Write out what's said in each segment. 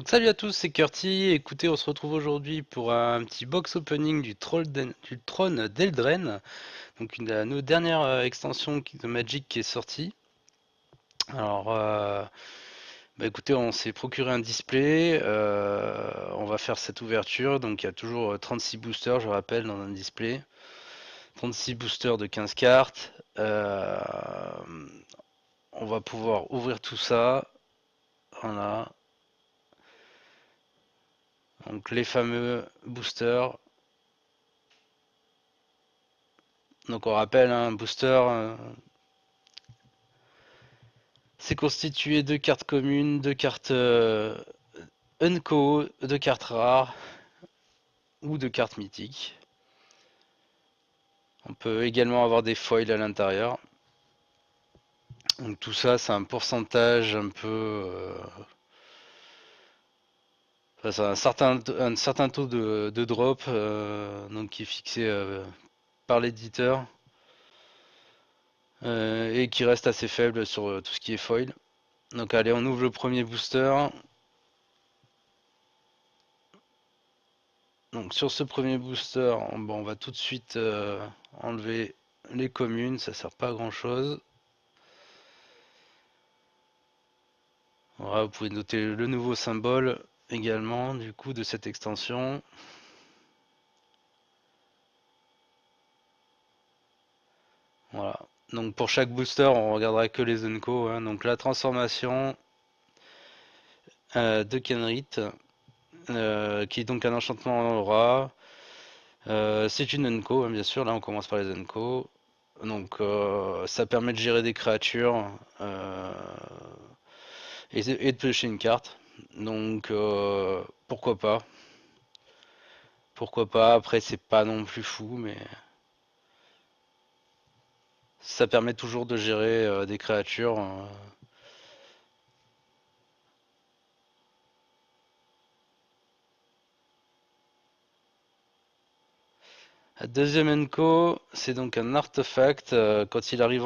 Donc salut à tous, c'est Curty. Écoutez, on se retrouve aujourd'hui pour un petit box opening du trône d'Eldren, donc une de nos dernières extensions de Magic qui est sortie. Alors, écoutez, on s'est procuré un display, on va faire cette ouverture, donc il y a toujours 36 boosters, je rappelle, dans un display. 36 boosters de 15 cartes. On va pouvoir ouvrir tout ça. Voilà. Donc les fameux boosters. Donc on rappelle, un booster, c'est constitué de cartes communes, de cartes Unco, de cartes rares ou de cartes mythiques. On peut également avoir des foils à l'intérieur. Donc tout ça, c'est un pourcentage un peu... enfin, c'est un certain taux de drop donc qui est fixé par l'éditeur et qui reste assez faible sur tout ce qui est foil. Donc allez, on ouvre le premier booster. Donc sur ce premier booster, on va tout de suite enlever les communes, ça sert pas à grand chose. Voilà, vous pouvez noter le nouveau symbole également du coup de cette extension. Voilà. Donc pour chaque booster, on regardera que les Unco. Hein. Donc la transformation de Kenrit, qui est donc un enchantement aura. C'est une Unco, hein, bien sûr. Là, on commence par les Unco. Donc ça permet de gérer des créatures et de piocher une carte. Donc pourquoi pas. Pourquoi pas. Après, c'est pas non plus fou, mais ça permet toujours de gérer des créatures. La deuxième Enco, c'est donc un artefact. Quand il arrive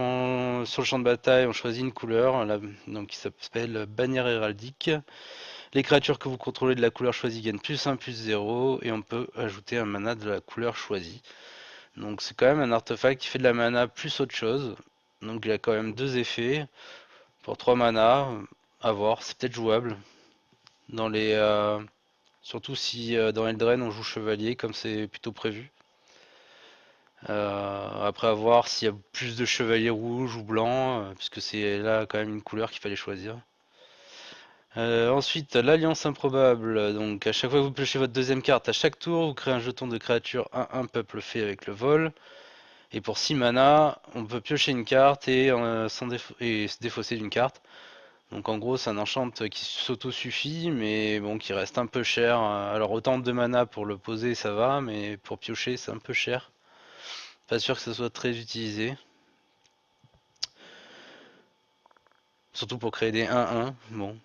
sur le champ de bataille, on choisit une couleur, donc qui s'appelle bannière héraldique. Les créatures que vous contrôlez de la couleur choisie gagnent +1, +0, et on peut ajouter un mana de la couleur choisie. Donc c'est quand même un artefact qui fait de la mana plus autre chose. Donc il a quand même deux effets. Pour 3 mana, à voir, c'est peut-être jouable. Dans les, surtout si dans Eldraine on joue chevalier, comme c'est plutôt prévu. Après, à voir s'il y a plus de chevaliers rouges ou blancs, puisque c'est là quand même une couleur qu'il fallait choisir. Ensuite, l'Alliance Improbable. Donc, à chaque fois que vous piochez votre deuxième carte, à chaque tour, vous créez un jeton de créature 1-1 peuple fait avec le vol. Et pour 6 mana, on peut piocher une carte et se défausser d'une carte. Donc en gros, c'est un enchant qui s'auto-suffit, mais bon, qui reste un peu cher. Alors autant de 2 mana pour le poser, ça va, mais pour piocher, c'est un peu cher. Pas sûr que ça soit très utilisé. Surtout pour créer des 1-1. Bon,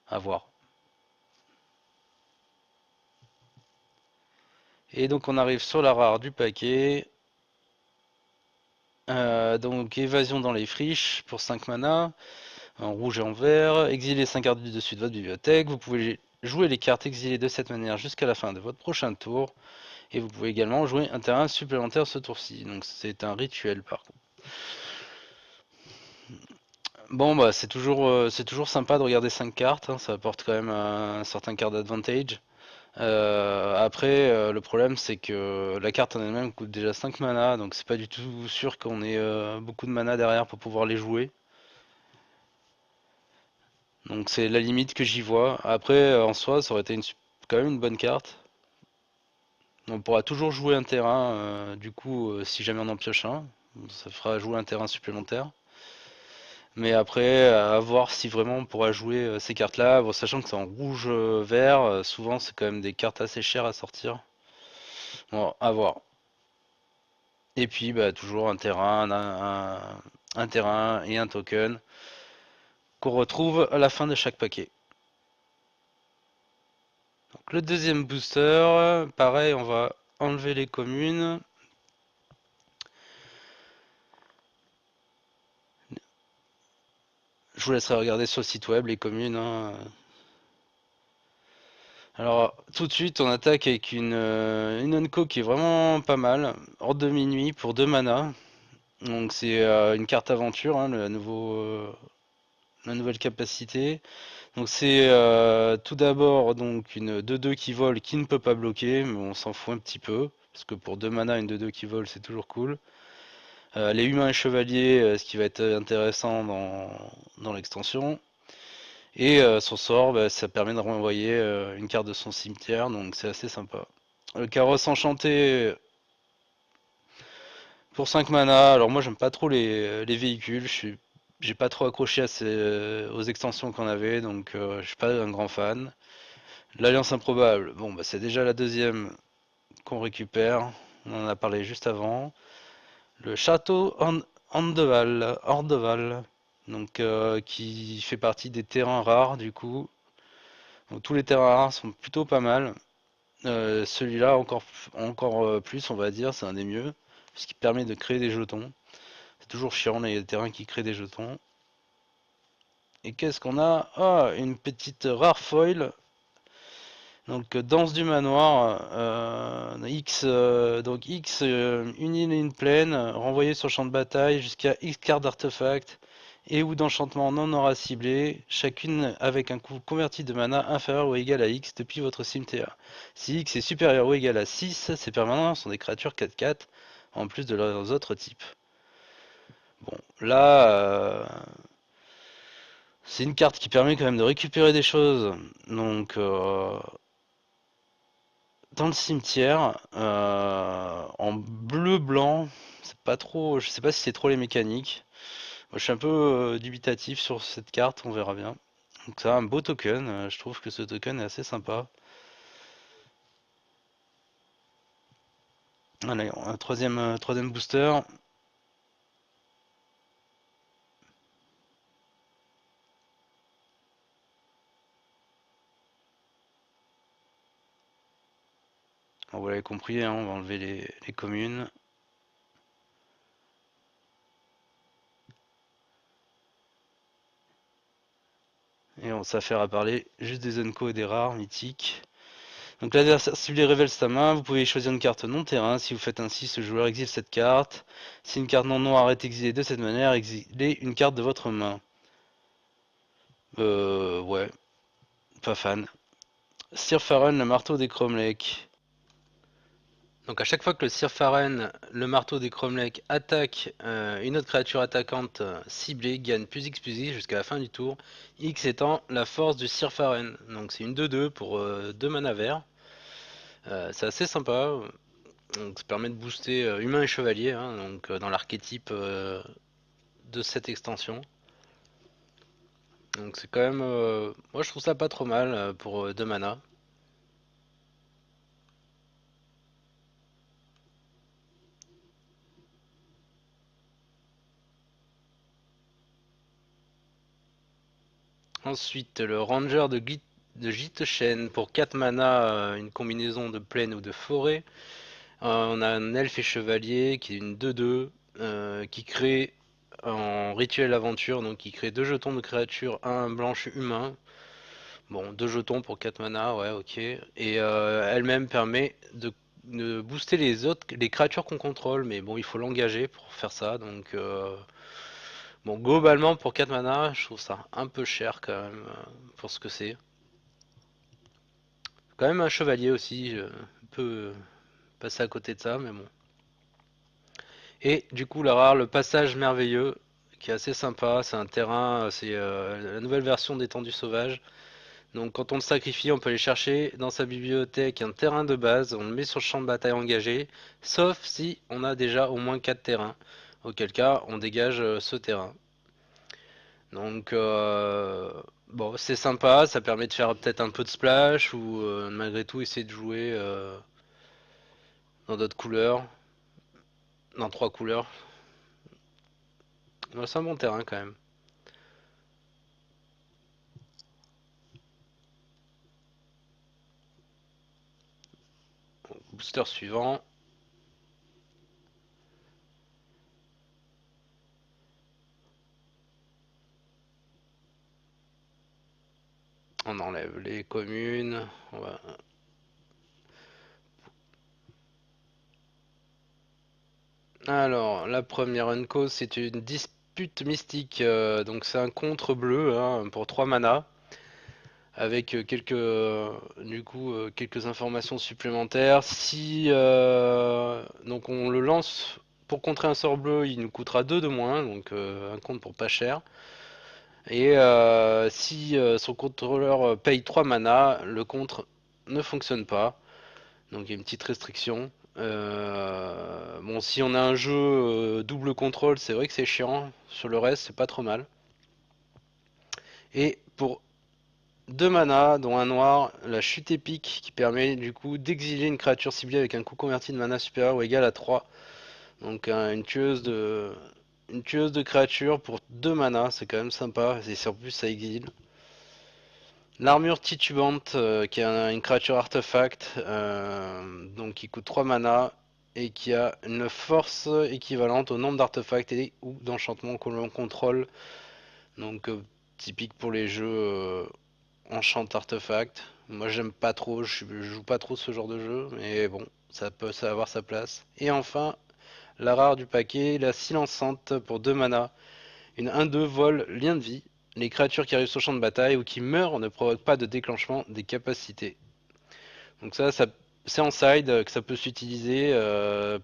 à voir. Et donc on arrive sur la rare du paquet. Donc évasion dans les friches pour 5 mana. En rouge et en vert. Exilez 5 cartes du dessus de votre bibliothèque. Vous pouvez jouer les cartes exilées de cette manière jusqu'à la fin de votre prochain tour. Et vous pouvez également jouer un terrain supplémentaire ce tour-ci. Donc c'est un rituel par contre. Bon bah c'est toujours sympa de regarder 5 cartes, hein, ça apporte quand même un certain card advantage. Après le problème c'est que la carte en elle-même coûte déjà 5 mana, donc c'est pas du tout sûr qu'on ait beaucoup de mana derrière pour pouvoir les jouer. Donc c'est la limite que j'y vois. Après en soi ça aurait été quand même une bonne carte. On pourra toujours jouer un terrain, du coup si jamais on en pioche un, ça fera jouer un terrain supplémentaire. Mais après, à voir si vraiment on pourra jouer ces cartes-là, bon, sachant que c'est en rouge-vert, souvent c'est quand même des cartes assez chères à sortir. Bon, à voir. Et puis bah, toujours un terrain, un terrain et un token qu'on retrouve à la fin de chaque paquet. Donc, le deuxième booster, pareil, on va enlever les communes. Je vous laisserai regarder sur le site web les communes, hein. Alors, tout de suite, on attaque avec une Onco qui est vraiment pas mal. Horde de minuit pour 2 mana. Donc, c'est une carte aventure, hein, la nouvelle capacité. Donc, c'est tout d'abord donc une 2-2 qui vole qui ne peut pas bloquer, mais on s'en fout un petit peu. Parce que pour 2 mana, une 2-2 qui vole, c'est toujours cool. Les humains et chevaliers, ce qui va être intéressant dans l'extension. Et son sort, bah, ça permet de renvoyer une carte de son cimetière, donc c'est assez sympa. Le carrosse enchanté pour 5 mana. Alors moi j'aime pas trop les véhicules, j'ai pas trop accroché aux extensions qu'on avait, donc je suis pas un grand fan. L'Alliance improbable, bon bah c'est déjà la deuxième qu'on récupère, on en a parlé juste avant. Le château Ordeval, donc qui fait partie des terrains rares du coup. Donc, tous les terrains rares sont plutôt pas mal. Celui-là encore plus, on va dire, c'est un des mieux, puisqu'il permet de créer des jetons. C'est toujours chiant les terrains qui créent des jetons. Et qu'est-ce qu'on a? Ah, une petite rare foil. Donc danse du manoir, donc X, une île et une plaine, renvoyée sur le champ de bataille jusqu'à X cartes d'artefacts et ou d'enchantements non aura ciblés, chacune avec un coût converti de mana inférieur ou égal à X depuis votre cimetière. Si X est supérieur ou égal à 6, ces permanents sont des créatures 4/4 en plus de leurs autres types. Bon, là, c'est une carte qui permet quand même de récupérer des choses. Donc, dans le cimetière, en bleu-blanc, c'est pas trop, je sais pas si c'est trop les mécaniques. Moi, je suis un peu dubitatif sur cette carte, on verra bien. Donc ça, un beau token, je trouve que ce token est assez sympa. Allez, un troisième booster. Vous l'avez compris, hein, on va enlever les communes. Et on s'affaire à parler juste des Unco et des rares mythiques. Donc l'adversaire ciblé révèle sa main, vous pouvez choisir une carte non terrain, si vous faites ainsi, ce joueur exile cette carte. Si une carte non noire est exilée de cette manière, exilez une carte de votre main. Ouais, pas fan. Sirfaren, le marteau des Cromlech. Donc à chaque fois que le Sirfaren, le marteau des Cromlech, attaque une autre créature attaquante ciblée, gagne plus X plus X jusqu'à la fin du tour. X étant la force du Sirfaren. Donc c'est une 2-2 pour 2 mana verts. C'est assez sympa. Donc ça permet de booster humain et chevalier, hein, donc dans l'archétype de cette extension. Donc c'est quand même, moi je trouve ça pas trop mal pour 2 mana. Ensuite le Ranger de Giteshen pour 4 mana, une combinaison de plaine ou de forêt. On a un elfe et chevalier qui est une 2-2 qui crée en rituel aventure, donc qui crée 2 jetons de créature, un blanche humain. Bon, 2 jetons pour 4 mana, ouais, ok. Et elle-même permet de booster les créatures qu'on contrôle, mais bon, il faut l'engager pour faire ça, donc bon, globalement pour 4 mana, je trouve ça un peu cher quand même pour ce que c'est. Quand même un chevalier aussi, je peux passer à côté de ça, mais bon. Et du coup, la rare, le passage merveilleux, qui est assez sympa, c'est un terrain, c'est la nouvelle version d'étendue sauvage. Donc quand on le sacrifie, on peut aller chercher dans sa bibliothèque un terrain de base, on le met sur le champ de bataille engagé, sauf si on a déjà au moins 4 terrains, auquel cas on dégage ce terrain. Donc bon, c'est sympa, ça permet de faire peut-être un peu de splash ou malgré tout essayer de jouer dans d'autres couleurs, dans 3 couleurs. Ouais, c'est un bon terrain quand même. Booster suivant. On enlève les communes. On va... Alors, la première unco, c'est une dispute mystique. Donc c'est un contre bleu hein, pour 3 mana. Avec quelques informations supplémentaires. Si donc on le lance pour contrer un sort bleu, il nous coûtera 2 de moins, donc un compte pour pas cher. Et si son contrôleur paye 3 mana, le contre ne fonctionne pas. Donc il y a une petite restriction. Bon, si on a un jeu double contrôle, c'est vrai que c'est chiant. Sur le reste, c'est pas trop mal. Et pour 2 mana, dont un noir, la chute épique qui permet du coup d'exiler une créature ciblée avec un coût converti de mana supérieur ou égal à 3. Donc une tueuse de créature pour 2 mana, c'est quand même sympa, et en plus ça exile. L'armure titubante qui est une créature artefact, donc qui coûte 3 mana et qui a une force équivalente au nombre d'artefacts et ou d'enchantements que l'on contrôle. Donc typique pour les jeux enchant artefact. Moi j'aime pas trop, je joue pas trop ce genre de jeu, mais bon, ça avoir sa place. Et enfin, la rare du paquet, la silençante pour 2 mana. Une 1-2 vol lien de vie. Les créatures qui arrivent sur le champ de bataille ou qui meurent ne provoquent pas de déclenchement des capacités. Donc ça c'est en side que ça peut s'utiliser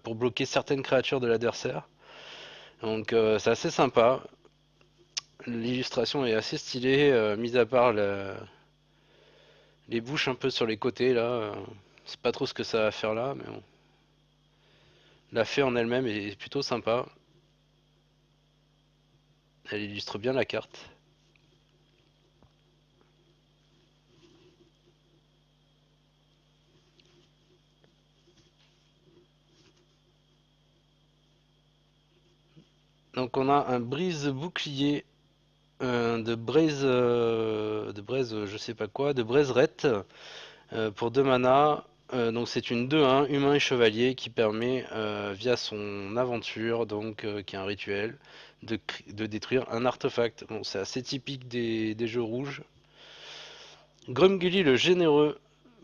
pour bloquer certaines créatures de l'adversaire. Donc c'est assez sympa. L'illustration est assez stylée, mis à part les bouches un peu sur les côtés là. C'est pas trop ce que ça va faire là, mais bon. La fée en elle-même est plutôt sympa. Elle illustre bien la carte. Donc on a un brise bouclier de braise, je sais pas quoi, de braiserette pour 2 mana. Donc c'est une 2-1 humain et chevalier qui permet via son aventure, donc qui est un rituel, de détruire un artefact. Bon, c'est assez typique des jeux rouges. Grumgully le généreux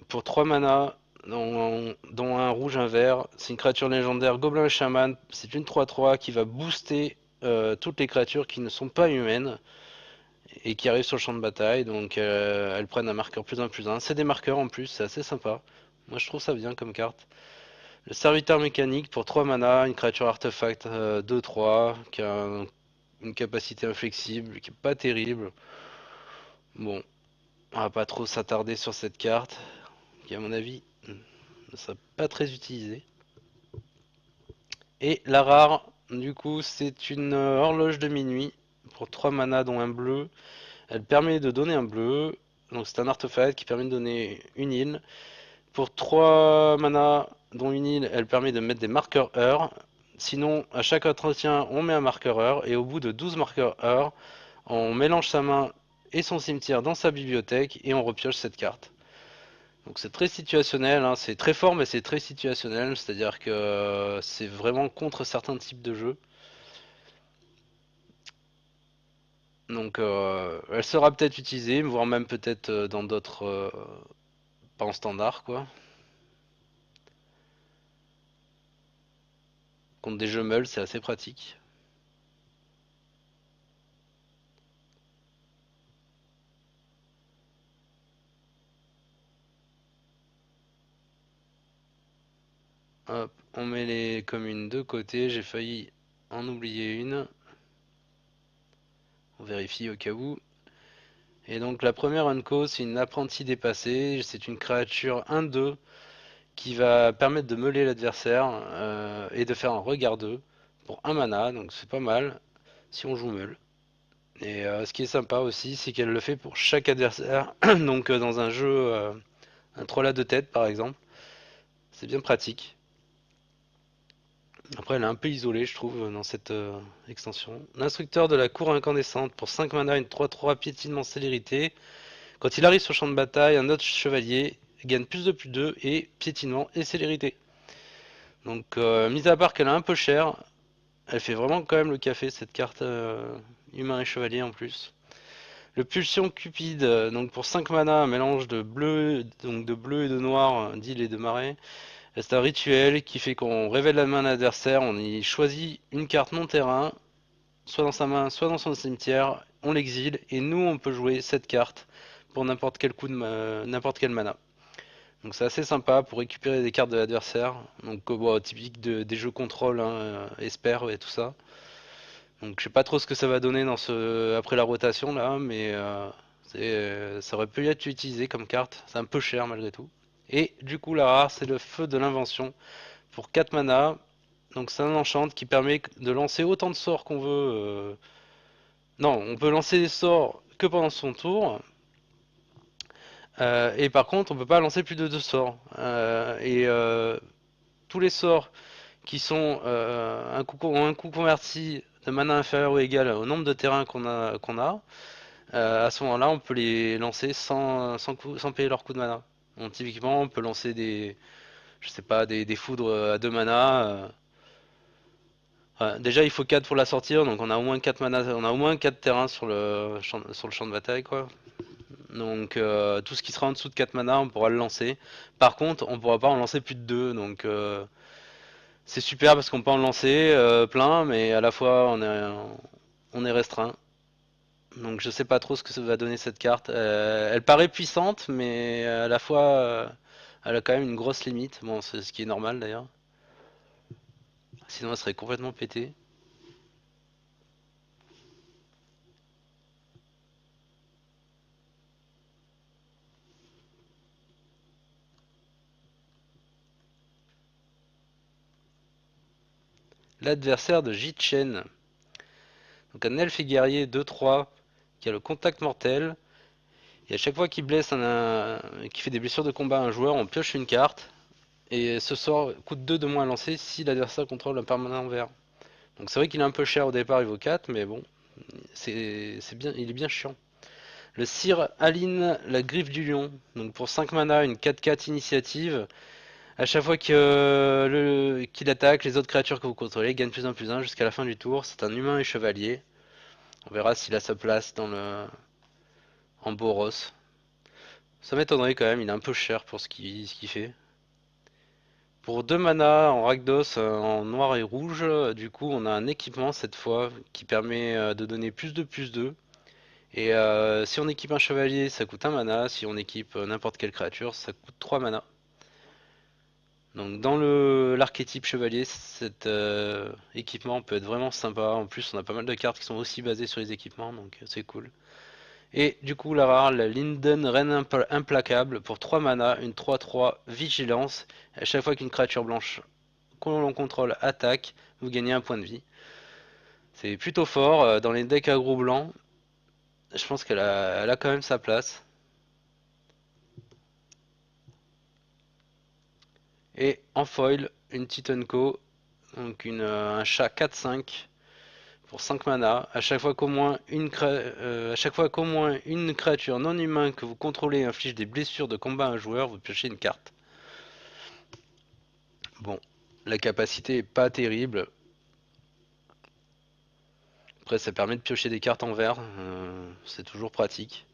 pour 3 mana, dont un rouge, un vert. C'est une créature légendaire gobelin chaman. C'est une 3-3 qui va booster toutes les créatures qui ne sont pas humaines et qui arrivent sur le champ de bataille. Donc elles prennent un marqueur +1/+1. C'est des marqueurs en plus, c'est assez sympa. Moi je trouve ça bien comme carte. Le serviteur mécanique pour 3 mana, une créature artefact 2-3 qui a une capacité inflexible, qui est pas terrible. Bon, on va pas trop s'attarder sur cette carte, qui à mon avis ne sera pas très utilisée. Et la rare, du coup, c'est une horloge de minuit pour 3 mana dont un bleu. Elle permet de donner un bleu. Donc c'est un artefact qui permet de donner une île. Pour 3 mana dont une île, elle permet de mettre des marqueurs heure. Sinon, à chaque entretien, on met un marqueur heure. Et au bout de 12 marqueurs heure, on mélange sa main et son cimetière dans sa bibliothèque et on repioche cette carte. Donc c'est très situationnel, hein. C'est très fort mais c'est très situationnel, c'est-à-dire que c'est vraiment contre certains types de jeux. Donc elle sera peut-être utilisée, voire même peut-être dans d'autres... pas en standard quoi. Contre des jeux meules, c'est assez pratique. Hop, on met les communes de côté, j'ai failli en oublier une. On vérifie au cas où. Et donc la première Unco, c'est une apprentie dépassée, c'est une créature 1-2 qui va permettre de meuler l'adversaire et de faire un regard 2 pour un mana, donc c'est pas mal si on joue meule. Et ce qui est sympa aussi, c'est qu'elle le fait pour chaque adversaire, donc dans un jeu, un troll à deux têtes par exemple, c'est bien pratique. Après, elle est un peu isolée, je trouve, dans cette extension. L'instructeur de la cour incandescente pour 5 mana, une 3-3 piétinement célérité. Quand il arrive sur le champ de bataille, un autre chevalier gagne +2/+2 et piétinement et célérité. Donc, mis à part qu'elle est un peu chère, elle fait vraiment quand même le café cette carte humain et chevalier en plus. Le Pulsion Cupide, donc pour 5 mana, un mélange de bleu, donc de bleu et de noir, d'île et de marais. C'est un rituel qui fait qu'on révèle la main de l'adversaire, on y choisit une carte non terrain, soit dans sa main, soit dans son cimetière, on l'exile, et nous on peut jouer cette carte pour n'importe quel coup de n'importe quel mana. Donc c'est assez sympa pour récupérer des cartes de l'adversaire, donc bon, typique des jeux contrôle, hein, Esper et tout ça. Donc je sais pas trop ce que ça va donner dans après la rotation là, mais ça aurait pu être utilisé comme carte. C'est un peu cher malgré tout. Et du coup la rare c'est le feu de l'invention pour 4 mana. Donc c'est un enchant qui permet de lancer autant de sorts qu'on veut. Non, on peut lancer des sorts que pendant son tour. Et par contre on peut pas lancer plus de 2 sorts. Tous les sorts qui sont un coup converti de mana inférieur ou égal au nombre de terrains qu'on a, à ce moment-là, on peut les lancer sans payer leur coût de mana. Donc, typiquement, on peut lancer je sais pas, des foudres à 2 mana. Déjà, il faut 4 pour la sortir, donc on a au moins 4 mana, on a au moins 4 terrains sur le champ de bataille, quoi. Donc, tout ce qui sera en dessous de 4 mana, on pourra le lancer. Par contre, on pourra pas en lancer plus de 2, donc c'est super parce qu'on peut en lancer plein, mais à la fois on est restreint. Donc je sais pas trop ce que ça va donner cette carte. Elle paraît puissante, mais à la fois elle a quand même une grosse limite. Bon, c'est ce qui est normal d'ailleurs. Sinon elle serait complètement pétée. L'adversaire de Jitchen. Donc un elfe et guerrier 2-3 qui a le contact mortel. Et à chaque fois qu'il blesse qui fait des blessures de combat à un joueur, on pioche une carte. Et ce sort coûte 2 de moins à lancer si l'adversaire contrôle un permanent vert. Donc c'est vrai qu'il est un peu cher au départ, il vaut 4, mais bon, c'est bien, il est bien chiant. Le Sire Aline, la griffe du lion. Donc pour 5 mana, une 4/4 initiative. À chaque fois qu'il attaque, les autres créatures que vous contrôlez gagnent plus un jusqu'à la fin du tour. C'est un humain et chevalier. On verra s'il a sa place en Boros. Ça m'étonnerait quand même, il est un peu cher pour ce qu'il fait. Pour 2 mana en Rakdos en noir et rouge, du coup on a un équipement cette fois qui permet de donner plus 2. Et si on équipe un chevalier, ça coûte un mana. Si on équipe n'importe quelle créature, ça coûte 3 mana. Donc dans l'archétype chevalier, cet équipement peut être vraiment sympa. En plus, on a pas mal de cartes qui sont aussi basées sur les équipements, donc c'est cool. Et du coup, la rare, la Linden Reine Implacable pour 3 mana, une 3/3 vigilance. À chaque fois qu'une créature blanche que l'on contrôle attaque, vous gagnez un point de vie. C'est plutôt fort. Dans les decks aggro blancs, je pense qu'elle a quand même sa place. Et en foil, une Titanco, donc un chat 4/5 pour 5 mana. À chaque fois qu'au moins une créature non humaine que vous contrôlez inflige des blessures de combat à un joueur, vous piochez une carte. Bon, la capacité est pas terrible. Après, ça permet de piocher des cartes en vert, c'est toujours pratique.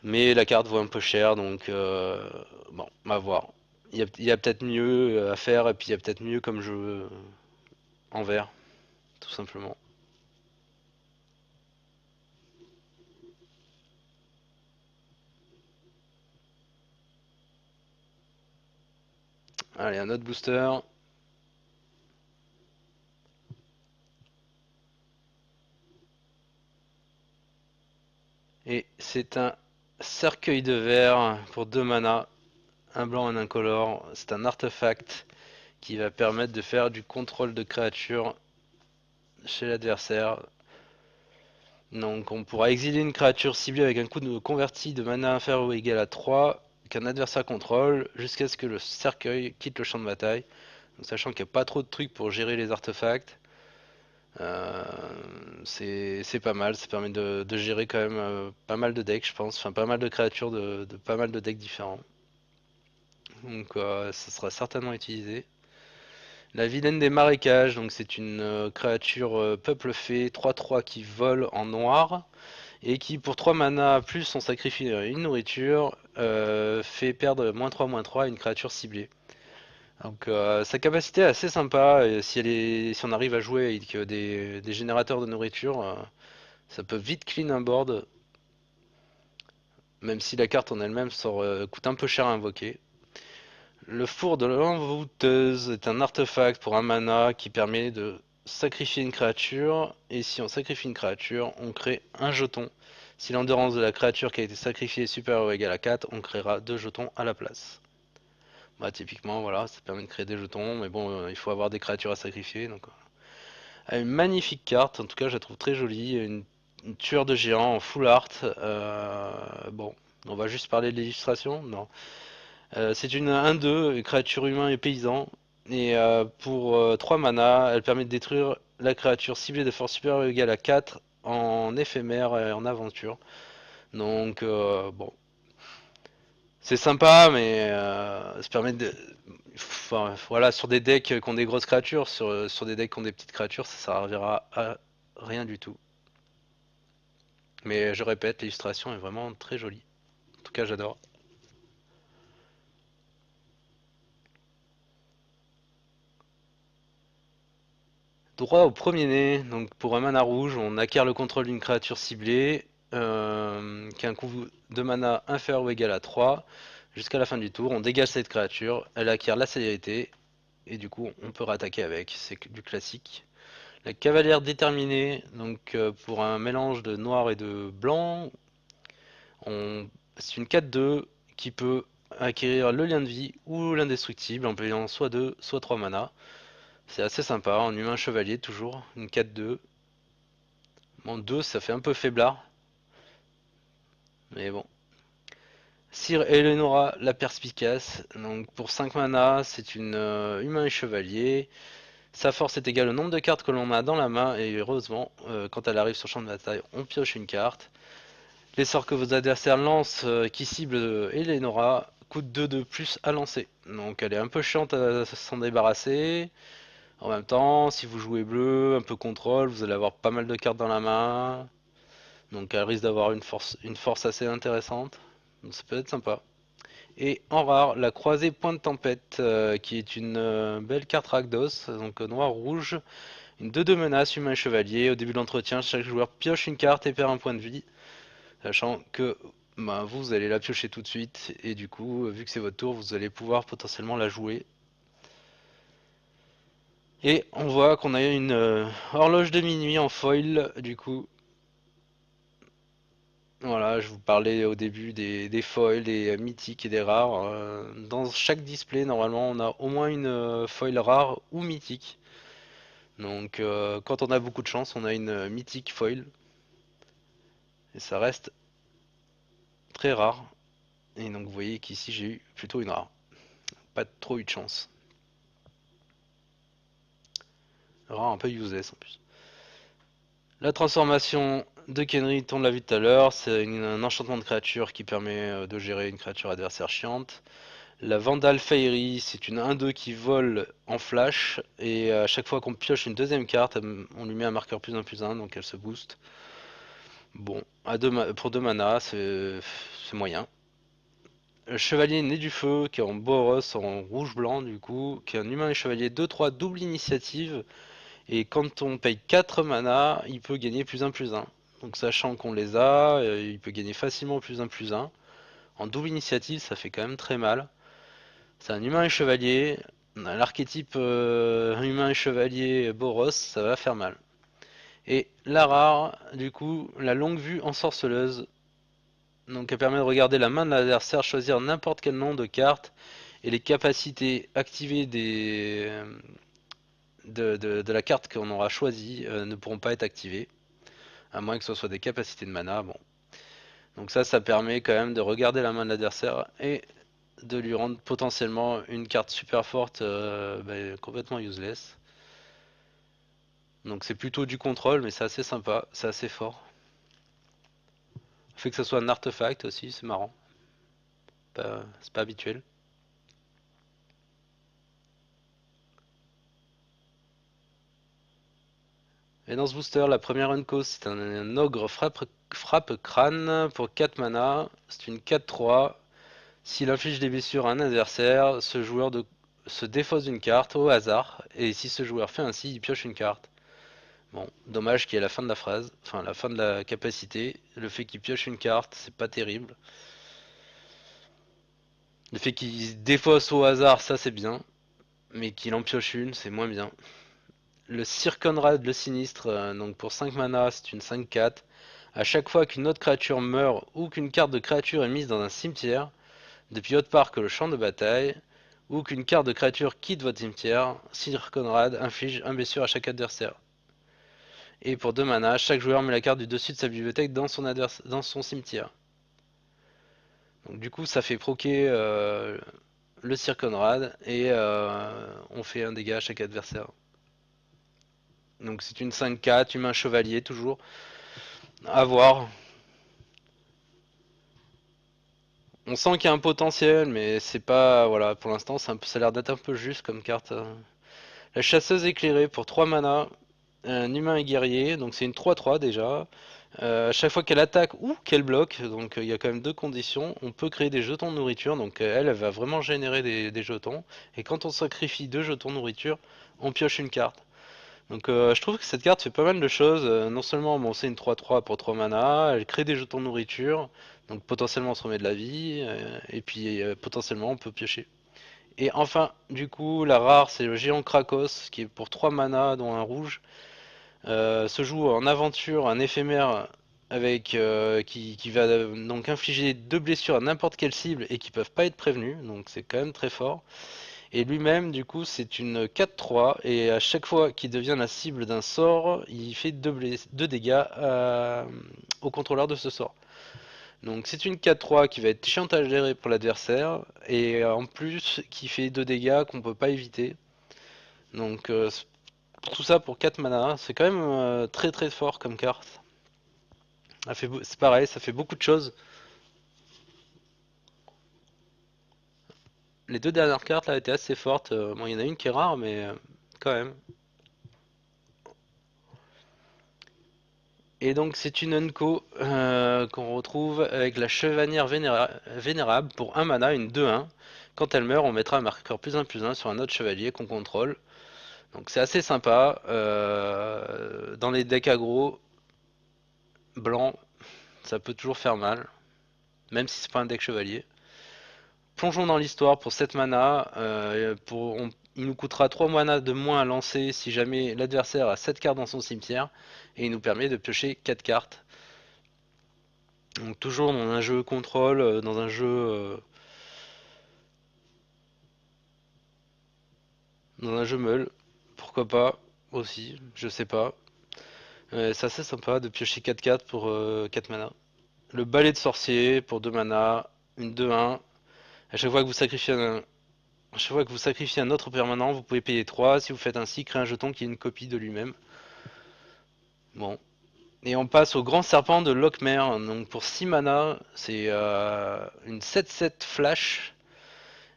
Mais la carte vaut un peu cher, donc bon, on va voir. Il y a peut-être mieux à faire, et puis il y a peut-être mieux comme jeu en vert, tout simplement. Allez, un autre booster. Et c'est un cercueil de verre pour 2 mana, un blanc et un incolore. C'est un artefact qui va permettre de faire du contrôle de créatures chez l'adversaire. Donc on pourra exiler une créature ciblée avec un coup de converti de mana inférieur ou égal à 3 qu'un adversaire contrôle jusqu'à ce que le cercueil quitte le champ de bataille. Donc, sachant qu'il n'y a pas trop de trucs pour gérer les artefacts, euh, c'est pas mal, ça permet de gérer quand même pas mal de decks, je pense, enfin pas mal de créatures de pas mal de decks différents. Donc ça sera certainement utilisé. La vilaine des marécages, donc c'est une créature peuple fée 3/3 qui vole en noir. et qui pour 3 mana plus on sacrifie une nourriture fait perdre -3/-3 à une créature ciblée. Donc sa capacité est assez sympa et si on arrive à jouer avec des générateurs de nourriture, ça peut vite clean un board, même si la carte en elle-même coûte un peu cher à invoquer. Le four de l'envoûteuse est un artefact pour un mana qui permet de sacrifier une créature, et si on sacrifie une créature, on crée un jeton. Si l'endurance de la créature qui a été sacrifiée est supérieure ou égale à 4, on créera 2 jetons à la place. Bah, typiquement, voilà, ça permet de créer des jetons, mais bon, il faut avoir des créatures à sacrifier. Donc, une magnifique carte, en tout cas, je la trouve très jolie. Une tueur de géant en full art. Bon, on va juste parler de l'illustration? Non. C'est une 1-2, créature humain et paysan. Et pour 3 mana, elle permet de détruire la créature ciblée de force supérieure ou égale à 4 en éphémère et en aventure. Donc, bon, c'est sympa, mais ça permet de. Enfin, voilà, sur des decks qui ont des grosses créatures, sur des decks qui ont des petites créatures, ça servira à rien du tout. Mais je répète, l'illustration est vraiment très jolie. En tout cas, j'adore. Droit au premier-né, donc pour un mana rouge, on acquiert le contrôle d'une créature ciblée qui a un coût de mana inférieur ou égal à 3. Jusqu'à la fin du tour, on dégage cette créature, elle acquiert la célérité et du coup on peut rattaquer avec, c'est du classique. La cavalière déterminée, donc pour un mélange de noir et de blanc, c'est une 4-2 qui peut acquérir le lien de vie ou l'indestructible en payant soit 2, soit 3 mana. C'est assez sympa, en humain chevalier toujours, une 4-2. Bon, 2 ça fait un peu faiblard, mais bon. Sir Eleonora la perspicace, donc pour 5 mana, c'est une humain et chevalier. Sa force est égale au nombre de cartes que l'on a dans la main, et heureusement, quand elle arrive sur le champ de bataille, on pioche une carte. Les sorts que vos adversaires lancent qui ciblent Eleonora coûtent 2 de plus à lancer. Donc elle est un peu chiante à s'en débarrasser. En même temps, si vous jouez bleu, un peu contrôle, vous allez avoir pas mal de cartes dans la main. Donc elle risque d'avoir une force assez intéressante. Donc ça peut être sympa. Et en rare, la croisée Point de Tempête, qui est une belle carte Rakdos, donc noir-rouge. Une 2-2 menace, humain et chevalier. Au début de l'entretien, chaque joueur pioche une carte et perd un point de vie. Sachant que bah, vous allez la piocher tout de suite. Et du coup, vu que c'est votre tour, vous allez pouvoir potentiellement la jouer. Et on voit qu'on a une horloge de minuit en foil, du coup. Voilà, je vous parlais au début des foils, des mythiques et des rares. Dans chaque display, normalement, on a au moins une foil rare ou mythique. Donc, quand on a beaucoup de chance, on a une mythique foil. Et ça reste très rare. Et donc, vous voyez qu'ici, j'ai eu plutôt une rare. Pas trop eu de chance. Rare un peu useless en plus. La transformation de Kenrith, on l'a vu tout à l'heure, c'est un enchantement de créature qui permet de gérer une créature adversaire chiante. La Vandal Fairy, c'est une 1-2 qui vole en flash, et à chaque fois qu'on pioche une deuxième carte, on lui met un marqueur +1/+1, donc elle se booste. Bon, pour 2 mana, c'est moyen. Le chevalier né du feu, qui est en Boros, en rouge-blanc du coup, qui est un humain et chevalier 2-3 double initiative, et quand on paye 4 mana, il peut gagner +1/+1. Donc sachant qu'on les a, il peut gagner facilement +1/+1. En double initiative, ça fait quand même très mal. C'est un humain et chevalier. L'archétype humain et chevalier Boros, ça va faire mal. Et la rare, du coup, la longue vue ensorceleuse. Donc elle permet de regarder la main de l'adversaire, choisir n'importe quel nom de carte et les capacités activées de la carte qu'on aura choisie ne pourront pas être activées, à moins que ce soit des capacités de mana. Bon. Donc ça permet quand même de regarder la main de l'adversaire et de lui rendre potentiellement une carte super forte complètement useless. Donc c'est plutôt du contrôle, mais c'est assez sympa, c'est assez fort. Le fait que ça soit un artefact aussi, c'est marrant. C'est pas habituel. Et dans ce booster, la première unco, c'est un ogre frappe crâne pour 4 mana. C'est une 4-3. S'il inflige des blessures à un adversaire, se défausse d'une carte au hasard. Et si ce joueur fait ainsi, il pioche une carte. Bon, dommage qu'il y ait la fin de la phrase, enfin la fin de la capacité. Le fait qu'il pioche une carte, c'est pas terrible. Le fait qu'il défausse au hasard, ça c'est bien. Mais qu'il en pioche une, c'est moins bien. Le Sir Conrad le Sinistre, donc pour 5 mana, c'est une 5-4. À chaque fois qu'une autre créature meurt ou qu'une carte de créature est mise dans un cimetière, depuis autre part que le champ de bataille, ou qu'une carte de créature quitte votre cimetière, Sir Conrad inflige un blessure à chaque adversaire. Et pour 2 mana, chaque joueur met la carte du dessus de sa bibliothèque dans son cimetière. Donc du coup ça fait proquer le Sir Conrad et on fait un dégât à chaque adversaire. Donc c'est une 5-4, humain chevalier toujours. À voir. On sent qu'il y a un potentiel, mais c'est pas. Voilà, pour l'instant, ça a l'air d'être un peu juste comme carte. La chasseuse éclairée pour 3 mana, un humain et guerrier, donc c'est une 3-3 déjà. À chaque fois qu'elle attaque ou qu'elle bloque, donc il y a quand même deux conditions, on peut créer des jetons de nourriture, donc elle va vraiment générer des jetons. Et quand on sacrifie 2 jetons de nourriture, on pioche une carte. Donc je trouve que cette carte fait pas mal de choses. Non seulement bon, c'est une 3-3 pour 3 mana, elle crée des jetons de nourriture, donc potentiellement on se remet de la vie, et puis potentiellement on peut piocher. Et enfin, du coup, la rare c'est le géant Krakos, qui est pour 3 mana, dont un rouge. Se joue en aventure un éphémère qui va donc infliger 2 blessures à n'importe quelle cible et qui peuvent pas être prévenus, donc c'est quand même très fort. Et lui-même, du coup, c'est une 4-3, et à chaque fois qu'il devient la cible d'un sort, il fait 2 dégâts au contrôleur de ce sort. Donc c'est une 4-3 qui va être chiante à gérer pour l'adversaire, et en plus qui fait 2 dégâts qu'on peut pas éviter. Donc tout ça pour 4 mana, c'est quand même très très fort comme carte. C'est pareil, ça fait beaucoup de choses. Les deux dernières cartes là étaient assez fortes. Bon, il y en a une qui est rare, mais quand même. Et donc c'est une Unco qu'on retrouve avec la Chevanière Vénérable pour 1 mana, une 2-1. Quand elle meurt, on mettra un marqueur +1/+1 sur un autre chevalier qu'on contrôle. Donc c'est assez sympa. Dans les decks aggro blancs, ça peut toujours faire mal, même si c'est pas un deck chevalier. Plongeons dans l'histoire pour 7 mana. Il nous coûtera 3 mana de moins à lancer si jamais l'adversaire a 7 cartes dans son cimetière. Et il nous permet de piocher 4 cartes. Donc toujours dans un jeu contrôle, dans un jeu meule, pourquoi pas aussi, je sais pas. C'est assez sympa de piocher 4 cartes pour 4 mana. Le balai de sorcier pour 2 mana, une 2-1. À chaque fois que vous sacrifiez à chaque fois que vous sacrifiez un autre permanent, vous pouvez payer 3. Si vous faites ainsi, créez un jeton qui est une copie de lui-même. Bon. Et on passe au grand serpent de Lochmer. Donc pour 6 mana, c'est une 7-7 flash.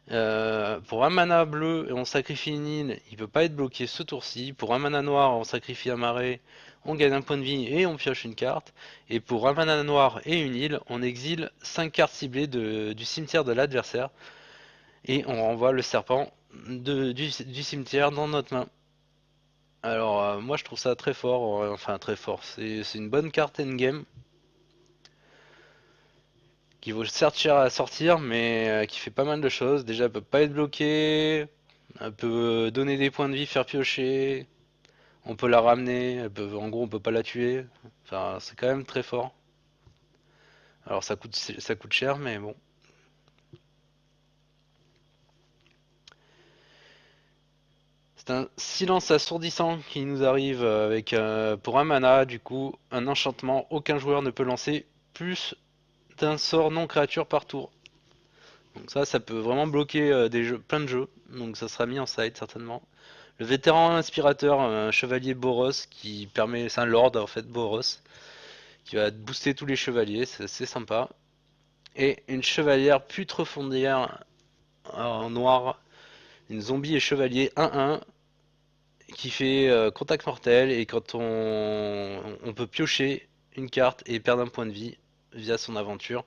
Pour un mana bleu et on sacrifie une île, il peut pas être bloqué ce tour-ci. Pour un mana noir, on sacrifie un marais, on gagne un point de vie et on pioche une carte. Et pour un mana noir et une île, on exile 5 cartes ciblées du cimetière de l'adversaire. Et on renvoie le serpent du cimetière dans notre main. Alors moi je trouve ça très fort, enfin très fort, c'est une bonne carte endgame qui vaut certes cher à sortir mais qui fait pas mal de choses. Déjà elle peut pas être bloquée, elle peut donner des points de vie, faire piocher, on peut la ramener, en gros on peut pas la tuer, enfin c'est quand même très fort. Alors ça coûte cher mais bon. C'est un silence assourdissant qui nous arrive avec pour un mana du coup un enchantement, aucun joueur ne peut lancer plus d'un sort non créature par tour. Donc ça peut vraiment bloquer plein de jeux. Donc ça sera mis en side certainement. Le vétéran inspirateur, un chevalier Boros qui permet, c'est un lord en fait Boros, qui va booster tous les chevaliers, c'est assez sympa. Et une chevalière putrefondière en noir, une zombie et chevalier 1-1 qui fait contact mortel, et quand on peut piocher une carte et perdre un point de vie via son aventure.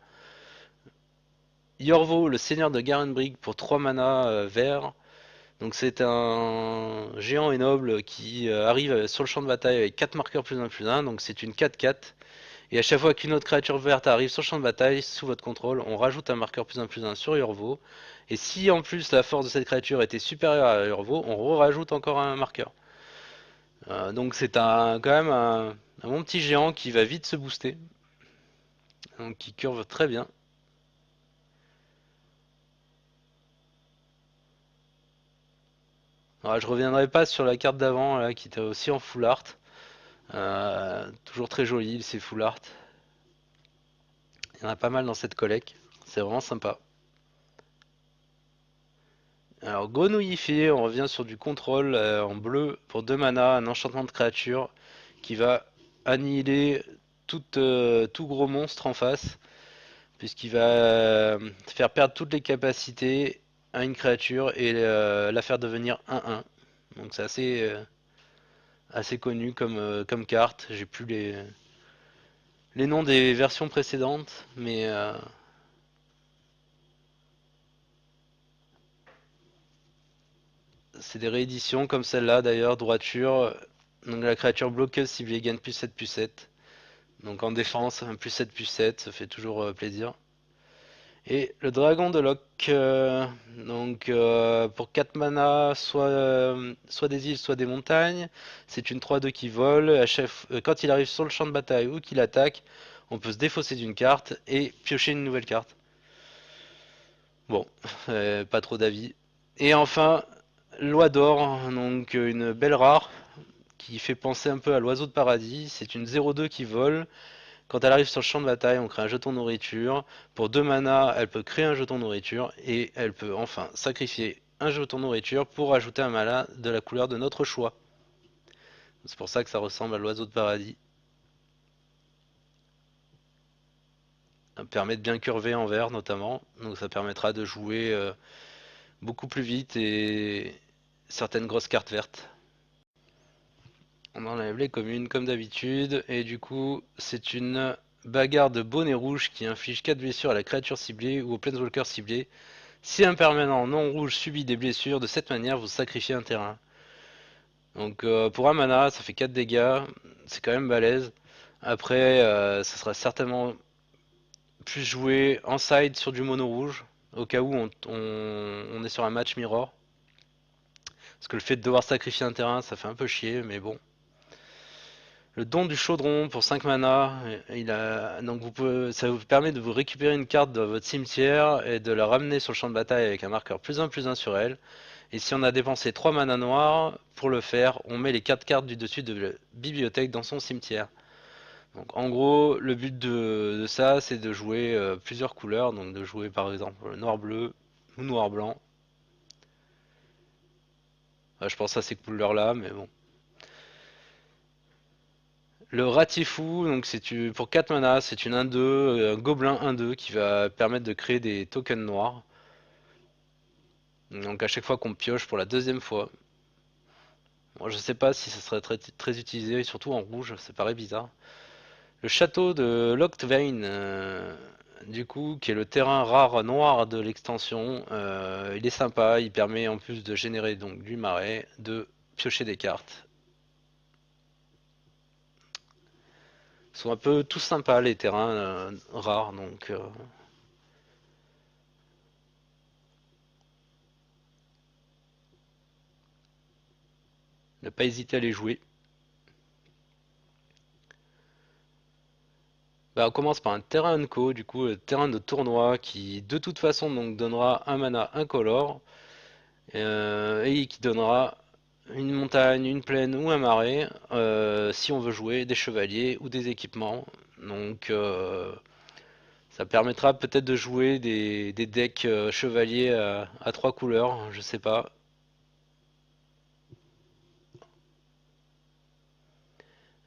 Yorvo, le seigneur de Garenbrig, pour 3 mana vert. Donc c'est un géant et noble qui arrive sur le champ de bataille avec 4 marqueurs +1/+1, donc c'est une 4/4. Et à chaque fois qu'une autre créature verte arrive sur le champ de bataille, sous votre contrôle, on rajoute un marqueur +1/+1 sur Yorvo. Et si en plus la force de cette créature était supérieure à Yorvo, on rajoute encore un marqueur. Donc c'est quand même un bon petit géant qui va vite se booster. Donc qui curve très bien. Alors, je reviendrai pas sur la carte d'avant là qui était aussi en full art. Toujours très joli ces full art. Il y en a pas mal dans cette collecte. C'est vraiment sympa. Alors Grenouillifié, on revient sur du contrôle en bleu pour 2 mana, un enchantement de créature qui va annihiler tout gros monstre en face, puisqu'il va faire perdre toutes les capacités à une créature et la faire devenir 1/1. Donc c'est assez connu comme carte. J'ai plus les noms des versions précédentes, mais c'est des rééditions comme celle-là d'ailleurs, droiture. Donc la créature bloqueuse ciblée gagne +7/+7. Donc en défense, un +7/+7, ça fait toujours plaisir. Et le dragon de Locke, donc pour 4 mana, soit des îles, soit des montagnes. C'est une 3/2 qui vole. Quand il arrive sur le champ de bataille ou qu'il attaque, on peut se défausser d'une carte et piocher une nouvelle carte. Bon, pas trop d'avis. Et enfin, Loi d'or, donc une belle rare qui fait penser un peu à l'oiseau de paradis. C'est une 0/2 qui vole. Quand elle arrive sur le champ de bataille, on crée un jeton nourriture. Pour 2 mana, elle peut créer un jeton nourriture et elle peut enfin sacrifier un jeton nourriture pour ajouter un mana de la couleur de notre choix. C'est pour ça que ça ressemble à l'oiseau de paradis. Ça permet de bien curver en vert notamment, donc ça permettra de jouer beaucoup plus vite et certaines grosses cartes vertes. On enlève les communes comme d'habitude, et du coup c'est une bagarre de bonnet rouge qui inflige 4 blessures à la créature ciblée ou au planeswalker ciblé. Si un permanent non rouge subit des blessures, de cette manière vous sacrifiez un terrain. Donc pour un mana ça fait 4 dégâts, c'est quand même balèze. Après ça sera certainement plus joué en side sur du mono rouge, au cas où on est sur un match mirror. Parce que le fait de devoir sacrifier un terrain ça fait un peu chier, mais bon. Le don du chaudron pour 5 mana, donc ça vous permet de vous récupérer une carte de votre cimetière et de la ramener sur le champ de bataille avec un marqueur +1/+1 sur elle. Et si on a dépensé 3 mana noirs pour le faire, on met les 4 cartes du dessus de la bibliothèque dans son cimetière. Donc en gros, le but de ça, c'est de jouer plusieurs couleurs, donc de jouer par exemple noir-bleu ou noir-blanc. Je pense à ces couleurs-là, mais bon. Le Ratifou, donc pour 4 mana, c'est une 1/2, un gobelin 1/2 qui va permettre de créer des tokens noirs. Donc à chaque fois qu'on pioche pour la deuxième fois. Moi je sais pas si ça serait très utilisé, surtout en rouge, ça paraît bizarre. Le château de Locthwain, du coup, qui est le terrain rare noir de l'extension, il est sympa, il permet en plus de générer donc du marais, de piocher des cartes. Ils sont un peu tous sympas les terrains rares, donc ne pas hésiter à les jouer. Bah, on commence par un terrain unco, du coup, terrain de tournoi qui de toute façon donc donnera un mana incolore et qui donnera une montagne, une plaine ou un marais si on veut jouer des chevaliers ou des équipements. Donc ça permettra peut-être de jouer des decks chevaliers à 3 couleurs, je sais pas.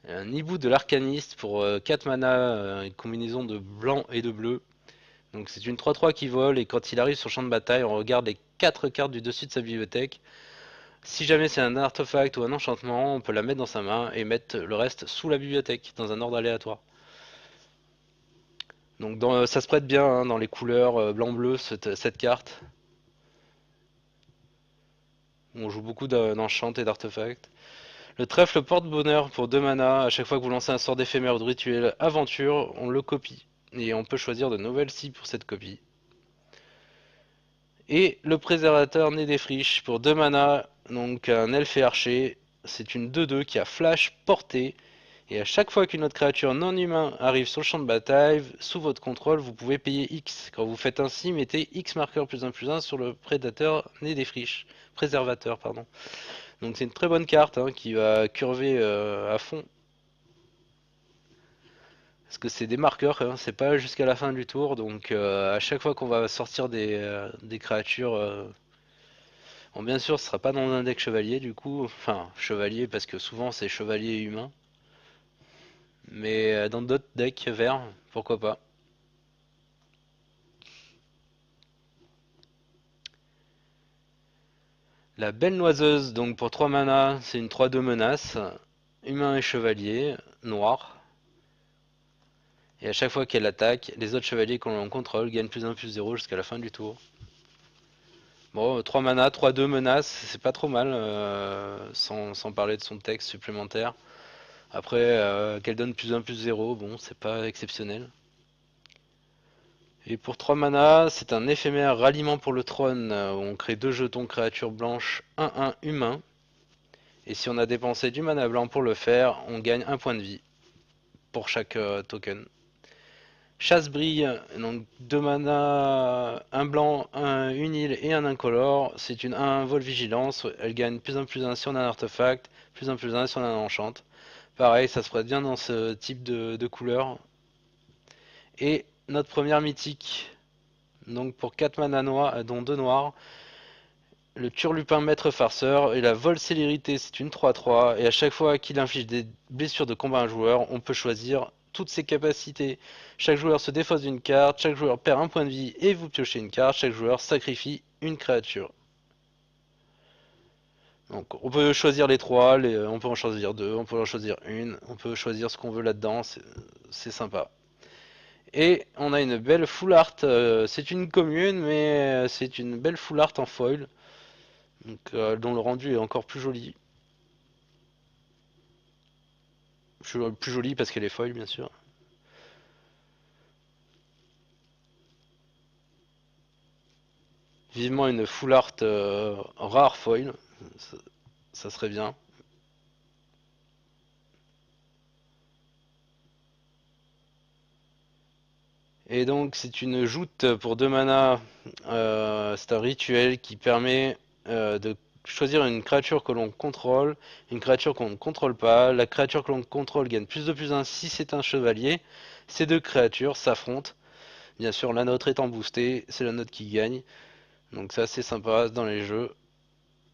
Un hibou de l'arcaniste pour 4 mana, une combinaison de blanc et de bleu. Donc c'est une 3/3 qui vole et quand il arrive sur le champ de bataille, on regarde les 4 cartes du dessus de sa bibliothèque. Si jamais c'est un artefact ou un enchantement, on peut la mettre dans sa main et mettre le reste sous la bibliothèque, dans un ordre aléatoire. Donc ça se prête bien hein, dans les couleurs blanc-bleu, cette carte. On joue beaucoup d'enchant et d'artefacts. Le trèfle porte-bonheur pour 2 mana. À chaque fois que vous lancez un sort d'éphémère ou de rituel aventure, on le copie. Et on peut choisir de nouvelles cibles pour cette copie. Et le préservateur Nez des Friches pour 2 mana, donc un elfe et archer. C'est une 2-2 qui a flash portée. Et à chaque fois qu'une autre créature non humain arrive sur le champ de bataille, sous votre contrôle, vous pouvez payer X. Quand vous faites ainsi, mettez X marqueur +1/+1 sur le prédateur Nez des Friches. Préservateur, pardon. Donc c'est une très bonne carte hein, qui va curver à fond. Parce que c'est des marqueurs, hein, c'est pas jusqu'à la fin du tour. Donc à chaque fois qu'on va sortir des créatures bon, bien sûr, ce sera pas dans un deck chevalier du coup, enfin chevalier parce que souvent c'est chevalier et humain, mais dans d'autres decks verts, pourquoi pas. La belle noiseuse, donc pour 3 mana, c'est une 3-2 menace, humain et chevalier, noir, et à chaque fois qu'elle attaque, les autres chevaliers qu'on contrôle gagnent +1/+0 jusqu'à la fin du tour. Bon, 3 mana, 3-2 menace, c'est pas trop mal, sans parler de son texte supplémentaire. Après, qu'elle donne +1/+0, bon, c'est pas exceptionnel. Et pour 3 mana, c'est un éphémère ralliement pour le trône. Où on crée 2 jetons créatures blanches 1-1 humain. Et si on a dépensé du mana blanc pour le faire, on gagne un point de vie pour chaque token. Chasse brille, donc 2 mana, un blanc, une île et un incolore. C'est une 1 vol vigilance. Elle gagne +1/+1 si on a un artefact, +1/+1 si on a un enchant. Pareil, ça se prête bien dans ce type de couleur. Et notre première mythique, donc pour 4 mana noirs, dont 2 noirs, le Turlupin Maître Farceur et la Vol Célérité, c'est une 3-3, et à chaque fois qu'il inflige des blessures de combat à un joueur, on peut choisir toutes ses capacités. Chaque joueur se défausse d'une carte, chaque joueur perd un point de vie et vous piochez une carte, chaque joueur sacrifie une créature. Donc on peut choisir les trois, on peut en choisir deux, on peut en choisir une, on peut choisir ce qu'on veut là-dedans, c'est sympa. Et on a une belle full art, c'est une commune, mais c'est une belle full art en foil, donc, dont le rendu est encore plus joli. Plus joli parce qu'elle est foil, bien sûr. Vivement une full art rare foil, ça, ça serait bien. Et donc c'est une joute pour 2 mana, c'est un rituel qui permet de choisir une créature que l'on contrôle, une créature qu'on ne contrôle pas. La créature que l'on contrôle gagne +2/+1 si c'est un chevalier. Ces deux créatures s'affrontent. Bien sûr la nôtre étant boostée, c'est la nôtre qui gagne. Donc ça c'est sympa dans les jeux.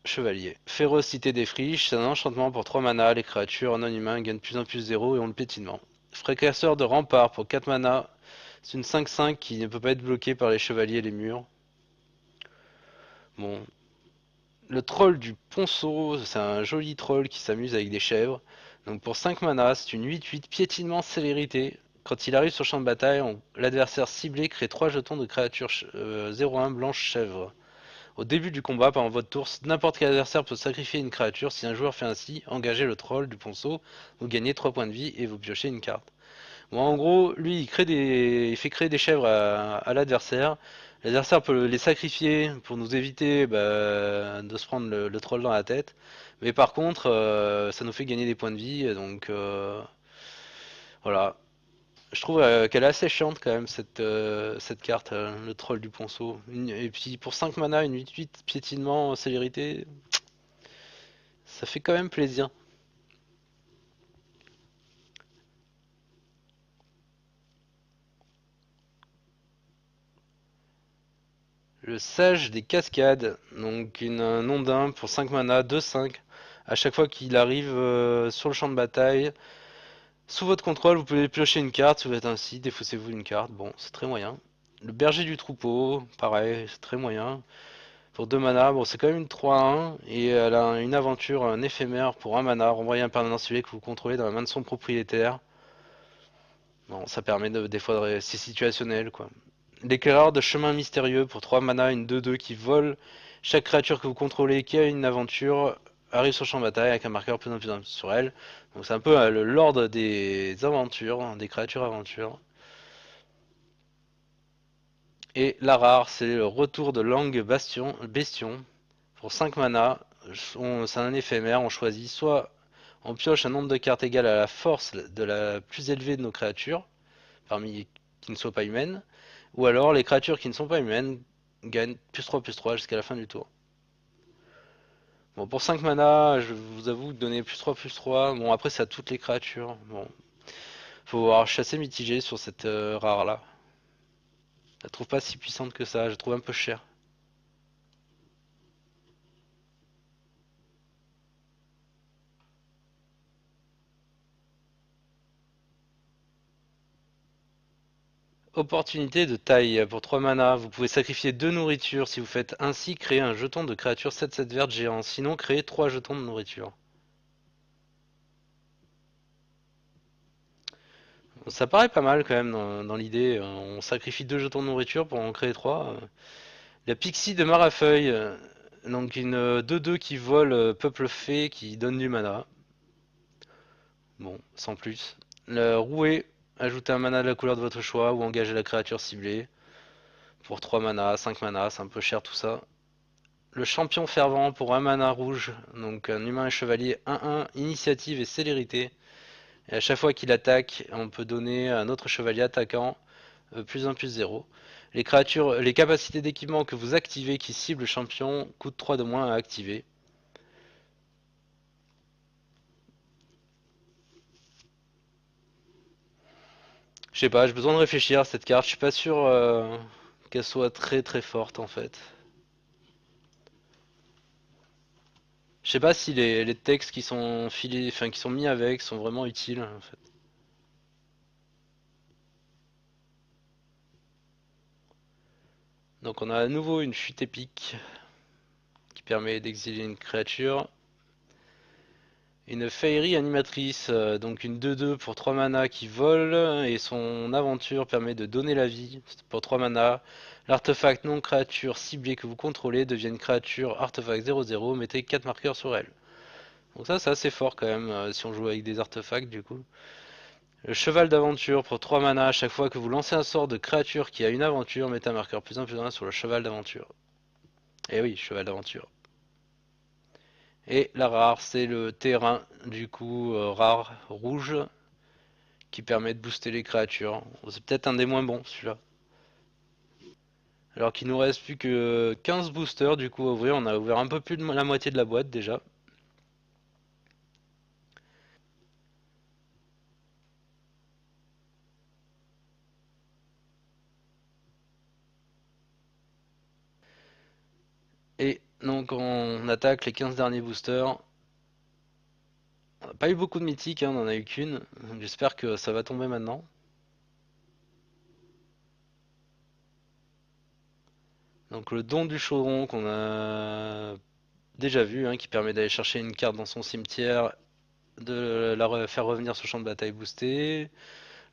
Chevalier. Férocité des friches, c'est un enchantement pour 3 mana. Les créatures non humains gagnent +1/+0 et ont le piétinement. Fréquenceur de rempart pour 4 mana. C'est une 5-5 qui ne peut pas être bloquée par les chevaliers et les murs. Bon. Le troll du ponceau, c'est un joli troll qui s'amuse avec des chèvres. Donc pour 5 mana, c'est une 8-8 piétinement célérité. Quand il arrive sur le champ de bataille, l'adversaire ciblé crée 3 jetons de créatures 0-1 blanche chèvre. Au début du combat, pendant votre tour, n'importe quel adversaire peut sacrifier une créature. Si un joueur fait ainsi, engagez le troll du ponceau, vous gagnez 3 points de vie et vous piochez une carte. Bon, en gros, lui, il fait créer des chèvres à l'adversaire. L'adversaire peut les sacrifier pour nous éviter de se prendre le troll dans la tête. Mais par contre, ça nous fait gagner des points de vie. Donc voilà. Je trouve qu'elle est assez chiante quand même cette carte, le troll du ponceau. Et puis pour 5 mana, une 8-8 piétinement, célérité, ça fait quand même plaisir. Le sage des cascades, donc un nom d'un pour 5 mana, 2-5. À chaque fois qu'il arrive sur le champ de bataille, sous votre contrôle, vous pouvez piocher une carte. Si vous êtes ainsi, défaussez-vous une carte. Bon, c'est très moyen. Le berger du troupeau, pareil, c'est très moyen. Pour 2 mana, bon c'est quand même une 3-1 et elle a une aventure, un éphémère pour 1 mana, renvoyer un permanent ciblé que vous contrôlez dans la main de son propriétaire. Bon, ça permet des fois c'est situationnel quoi. L'éclaireur de chemin mystérieux pour 3 mana, une 2-2 qui vole. Chaque créature que vous contrôlez qui a une aventure arrive sur le champ de bataille avec un marqueur plus 1 plus 1 sur elle. Donc c'est un peu le lord des aventures, hein, des créatures aventures. Et la rare, c'est le retour de Langue Bestion. Pour 5 mana, c'est un éphémère, on choisit soit on pioche un nombre de cartes égal à la force de la plus élevée de nos créatures, parmi qui ne soient pas humaines, ou alors les créatures qui ne sont pas humaines gagnent plus 3 jusqu'à la fin du tour. Bon, pour 5 mana, je vous avoue, donner plus 3, bon après c'est à toutes les créatures. Bon, faut avoir chassé mitigé sur cette rare là. Je la trouve pas si puissante que ça, je la trouve un peu cher. Opportunité de taille pour 3 mana. Vous pouvez sacrifier 2 nourritures si vous faites ainsi créer un jeton de créature 7/7 verte géant. Sinon, créez 3 jetons de nourriture. Ça paraît pas mal quand même dans l'idée. On sacrifie 2 jetons de nourriture pour en créer 3. La Pixie de Marafeuille. Donc une 2-2 qui vole peuple fée qui donne du mana. Bon, sans plus. Le rouet. Ajoutez un mana de la couleur de votre choix ou engagez la créature ciblée. Pour 3 mana, 5 mana, c'est un peu cher tout ça. Le champion fervent pour un mana rouge, donc un humain et chevalier 1-1, initiative et célérité. Et à chaque fois qu'il attaque, on peut donner à un autre chevalier attaquant plus 1 plus 0. Les capacités d'équipement que vous activez qui ciblent le champion coûtent 3 de moins à activer. Je sais pas, j'ai besoin de réfléchir à cette carte, je suis pas sûr qu'elle soit très très forte en fait. Je sais pas si les textes qui sont filés, enfin qui sont mis avec sont vraiment utiles en fait. Donc on a à nouveau une chute épique qui permet d'exiler une créature. Une Faerie animatrice, donc une 2-2 pour 3 mana qui vole, et son aventure permet de donner la vie pour 3 mana. L'artefact non créature ciblée que vous contrôlez devient une créature artefact 0-0, mettez 4 marqueurs sur elle. Donc ça c'est assez fort quand même, si on joue avec des artefacts du coup. Le cheval d'aventure pour 3 mana, à chaque fois que vous lancez un sort de créature qui a une aventure, mettez un marqueur plus 1 sur le cheval d'aventure. Et oui, cheval d'aventure. Et la rare, c'est le terrain, du coup, rare, rouge, qui permet de booster les créatures. C'est peut-être un des moins bons, celui-là. Alors qu'il nous reste plus que 15 boosters, du coup, à ouvrir. On a ouvert un peu plus de la moitié de la boîte, déjà. Et donc, on attaque les 15 derniers boosters. On n'a pas eu beaucoup de mythiques, hein, on en a eu qu'une. J'espère que ça va tomber maintenant. Donc le don du chaudron qu'on a déjà vu, hein, qui permet d'aller chercher une carte dans son cimetière, de la faire revenir sur le champ de bataille boosté.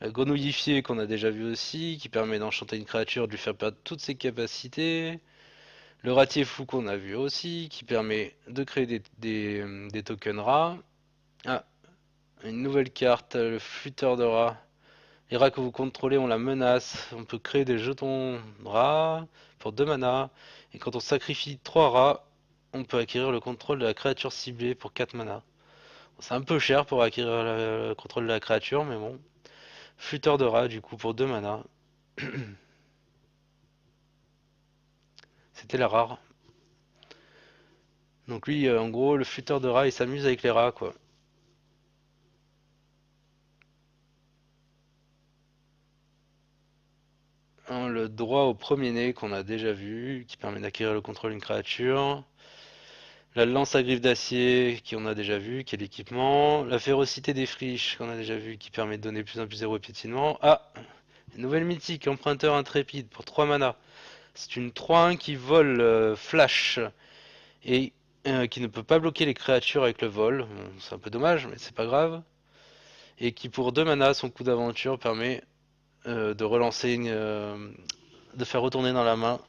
La grenouillifiée qu'on a déjà vu aussi, qui permet d'enchanter une créature, de lui faire perdre toutes ses capacités. Le ratier fou qu'on a vu aussi, qui permet de créer des tokens rats. Ah, une nouvelle carte, le flûteur de rats. Les rats que vous contrôlez, on la menace. On peut créer des jetons rats pour 2 mana. Et quand on sacrifie 3 rats, on peut acquérir le contrôle de la créature ciblée pour 4 mana. C'est un peu cher pour acquérir le contrôle de la créature, mais bon. Flûteur de rat, du coup, pour 2 mana. C'était la rare. Donc lui, en gros, le flûteur de rat, il s'amuse avec les rats, quoi. Le droit au premier-né qu'on a déjà vu, qui permet d'acquérir le contrôle d'une créature. La lance à griffe d'acier, qu'on a déjà vu, qui est l'équipement. La férocité des friches, qu'on a déjà vu, qui permet de donner plus 1 plus 0 au piétinement. Ah, une nouvelle mythique, emprunteur intrépide, pour 3 mana. C'est une 3-1 qui vole flash et qui ne peut pas bloquer les créatures avec le vol. Bon, c'est un peu dommage, mais c'est pas grave. Et qui pour 2 mana, son coup d'aventure permet de relancer de faire retourner dans la main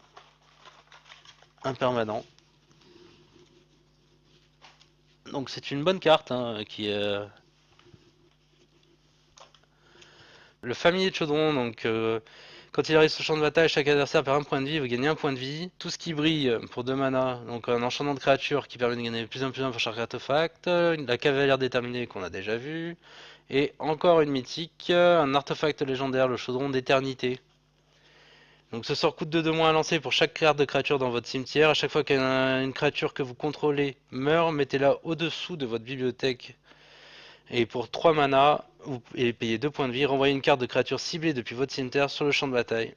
un permanent. Donc c'est une bonne carte hein, qui est le familier de Chaudron. Donc quand il arrive sur le champ de bataille, chaque adversaire perd un point de vie, vous gagnez un point de vie. Tout ce qui brille pour 2 mana, donc un enchantement de créature qui permet de gagner plus 1 pour chaque artefact, la cavalière déterminée qu'on a déjà vu, et encore une mythique, un artefact légendaire, le chaudron d'éternité. Donc ce sort coûte 2 de moins à lancer pour chaque carte de créature dans votre cimetière. À chaque fois qu'une créature que vous contrôlez meurt, mettez-la au-dessous de votre bibliothèque. Et pour 3 mana, et payez 2 points de vie, renvoyez une carte de créature ciblée depuis votre cimetière sur le champ de bataille.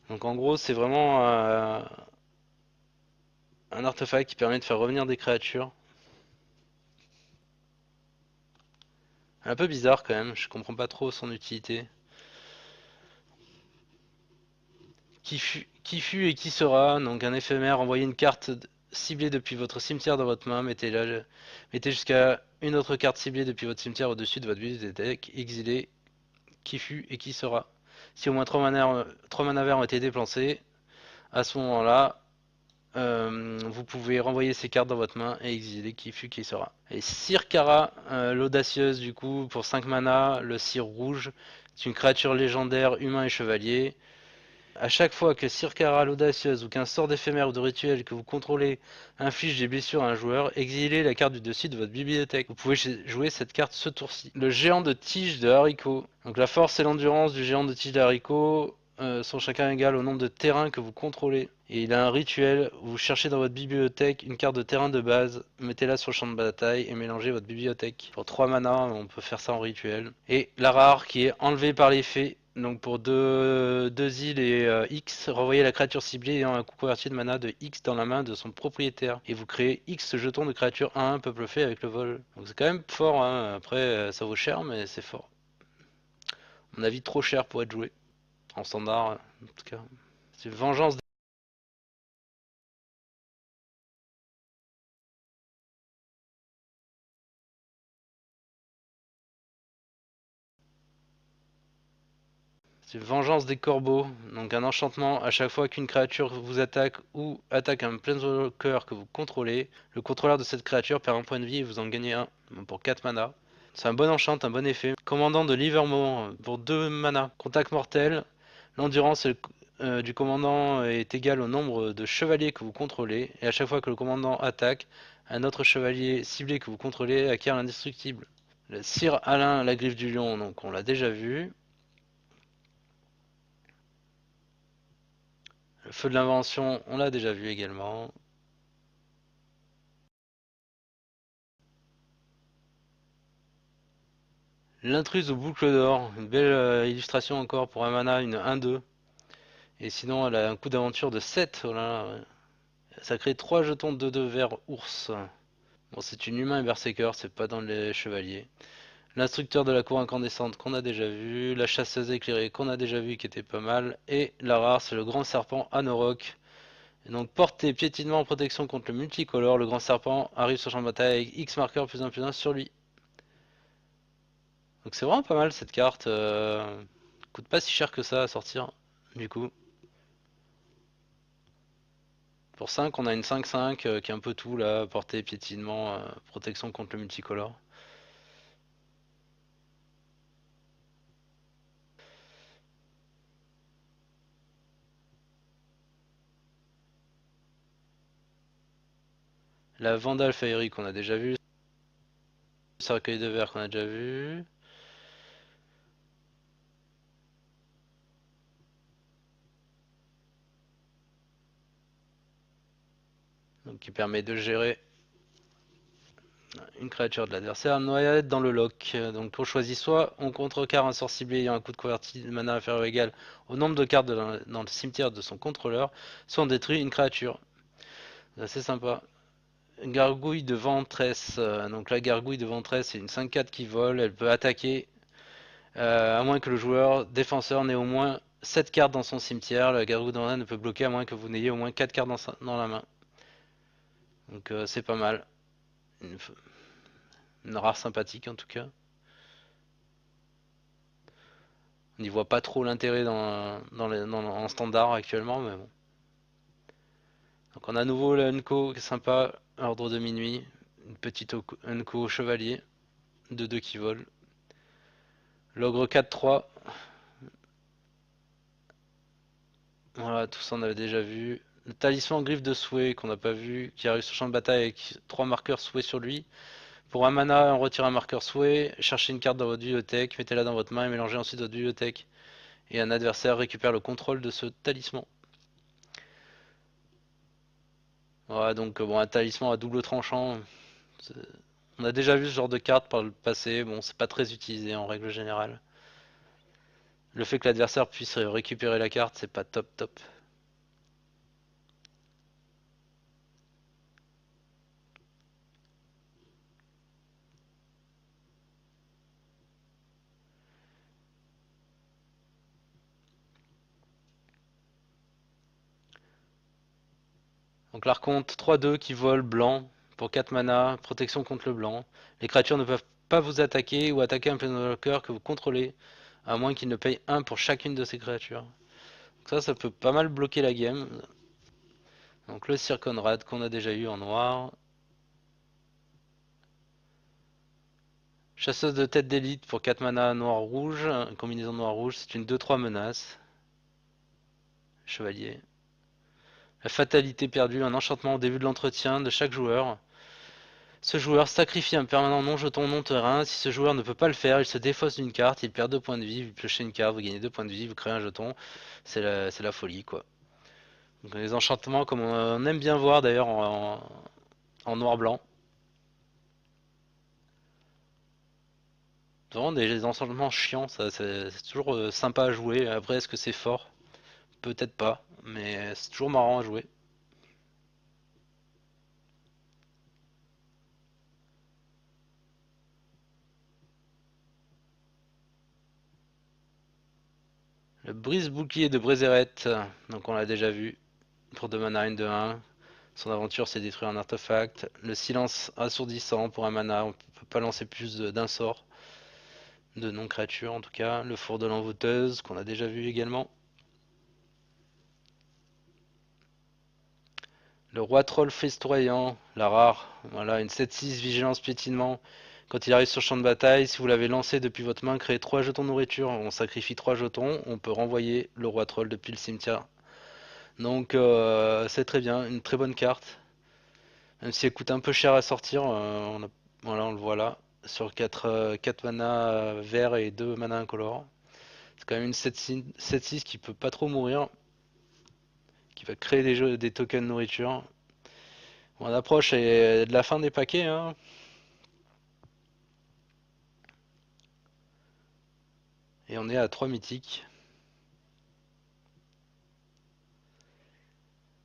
Donc en gros, c'est vraiment un artefact qui permet de faire revenir des créatures. Un peu bizarre quand même, je comprends pas trop son utilité. Qui fut et qui sera, donc un éphémère, envoyez une carte ciblée depuis votre cimetière dans votre main, mettez jusqu'à une autre carte ciblée depuis votre cimetière au-dessus de votre bibliothèque, exilez qui fut et qui sera. Si au moins 3 mana verts ont été dépensés, à ce moment-là, vous pouvez renvoyer ces cartes dans votre main et exiler qui fut qui sera. Et Sirkara, l'audacieuse du coup, pour 5 mana, le cire rouge, c'est une créature légendaire, humain et chevalier. À chaque fois que Sirkara l'audacieuse ou qu'un sort d'éphémère ou de rituel que vous contrôlez inflige des blessures à un joueur, exilez la carte du dessus de votre bibliothèque. Vous pouvez jouer cette carte ce tour-ci. Le géant de tige de haricot. Donc la force et l'endurance du géant de tige de haricot sont chacun égales au nombre de terrains que vous contrôlez. Et il a un rituel, vous cherchez dans votre bibliothèque une carte de terrain de base, mettez-la sur le champ de bataille et mélangez votre bibliothèque. Pour 3 mana, on peut faire ça en rituel. Et la rare qui est enlevée par les fées. Donc pour 2 îles et X, renvoyez la créature ciblée ayant un coût converti de mana de X dans la main de son propriétaire. Et vous créez X jetons de créature 1-1 peuple fait avec le vol. Donc c'est quand même fort, hein. Après ça vaut cher mais c'est fort. À mon avis trop cher pour être joué. En standard en tout cas. C'est vengeance. C'est Vengeance des Corbeaux, donc un enchantement à chaque fois qu'une créature vous attaque ou attaque un Planeswalker que vous contrôlez, le contrôleur de cette créature perd un point de vie et vous en gagnez un pour 4 mana. C'est un bon enchant, un bon effet. Commandant de Livermore pour 2 mana. Contact mortel, l'endurance du commandant est égale au nombre de chevaliers que vous contrôlez et à chaque fois que le commandant attaque, un autre chevalier ciblé que vous contrôlez acquiert l'indestructible. Le Sir Alain, la griffe du lion, donc on l'a déjà vu. Le feu de l'invention, on l'a déjà vu également. L'intruse aux boucles d'or, une belle illustration encore pour un mana, une 1-2. Et sinon, elle a un coup d'aventure de 7. Oh là là, ouais. Ça crée 3 jetons de 2 vers ours. Bon, c'est une humain et berserker, c'est pas dans les chevaliers. L'instructeur de la cour incandescente qu'on a déjà vu. La chasseuse éclairée qu'on a déjà vu qui était pas mal. Et la rare, c'est le grand serpent Anorok. Et donc portée piétinement en protection contre le multicolore, le grand serpent arrive sur le champ de bataille avec X marqueur +1/+1 sur lui. Donc c'est vraiment pas mal cette carte. Coûte pas si cher que ça à sortir, du coup. Pour 5, on a une 5-5 qui est un peu tout là, portée, piétinement, protection contre le multicolore. La Vandale Fairy qu'on a déjà vu. Le cercueil de verre qu'on a déjà vu. Donc qui permet de gérer une créature de l'adversaire. Noyade dans le loch. Donc on choisit soit on contrecarre un sort ciblé ayant un coût de converti de mana inférieur ou égal au nombre de cartes dans le cimetière de son contrôleur, soit on détruit une créature. C'est assez sympa. Gargouille de ventresse. Donc la gargouille de ventresse c'est une 5-4 qui vole. Elle peut attaquer à moins que le joueur défenseur n'ait au moins 7 cartes dans son cimetière. Le gargouille doré ne peut bloquer à moins que vous n'ayez au moins 4 cartes dans la main. Donc c'est pas mal. Une, une rare sympathique en tout cas. On n'y voit pas trop l'intérêt en standard actuellement, mais bon. Donc on a à nouveau le Unco qui est sympa, ordre de minuit, une petite Unco chevalier, de 2 qui vole. L'ogre 4-3, voilà, tout ça on avait déjà vu. Le talisman griffe de souhait qu'on n'a pas vu, qui arrive sur le champ de bataille avec 3 marqueurs souhait sur lui. Pour un mana, on retire un marqueur souhait, cherchez une carte dans votre bibliothèque, mettez-la dans votre main et mélangez ensuite votre bibliothèque. Et un adversaire récupère le contrôle de ce talisman. Voilà, donc bon, un talisman à double tranchant. On a déjà vu ce genre de carte par le passé, bon, c'est pas très utilisé en règle générale. Le fait que l'adversaire puisse récupérer la carte, c'est pas top top. Donc l'archonte 3-2 qui vole blanc pour 4 mana, protection contre le blanc. Les créatures ne peuvent pas vous attaquer ou attaquer un planeswalker que vous contrôlez, à moins qu'il ne paye 1 pour chacune de ces créatures. Donc ça peut pas mal bloquer la game. Donc le Sir Conrad qu'on a déjà eu en noir. Chasseuse de tête d'élite pour 4 mana noir-rouge, combinaison noir-rouge, c'est une 2-3 menace. Chevalier. La fatalité perdue, un enchantement au début de l'entretien de chaque joueur. Ce joueur sacrifie un permanent non jeton non terrain. Si ce joueur ne peut pas le faire, il se défausse d'une carte, il perd 2 points de vie, vous piochez une carte, vous gagnez 2 points de vie, vous créez un jeton. C'est la folie quoi. Donc les enchantements comme on aime bien voir d'ailleurs en noir-blanc. Vraiment des enchantements chiants, ça c'est toujours sympa à jouer. Après est-ce que c'est fort? Peut-être pas, mais c'est toujours marrant à jouer. Le brise-bouclier de Brézéret, donc on l'a déjà vu, pour 2 mana, une de 1. Son aventure c'est détruire un artefact. Le silence assourdissant pour un mana, on peut pas lancer plus d'un sort de non-créature en tout cas. Le four de l'envoûteuse qu'on a déjà vu également. Le roi troll festoyant, la rare, voilà, une 7-6 vigilance piétinement. Quand il arrive sur le champ de bataille, si vous l'avez lancé depuis votre main, créez 3 jetons de nourriture, on sacrifie 3 jetons, on peut renvoyer le roi troll depuis le cimetière. Donc c'est très bien, une très bonne carte. Même si elle coûte un peu cher à sortir, voilà, on le voit là. Sur 4 mana vert et 2 mana incolore. C'est quand même une 7-6 qui peut pas trop mourir. Qui va créer des tokens de nourriture. On approche de la fin des paquets. Hein. Et on est à 3 mythiques.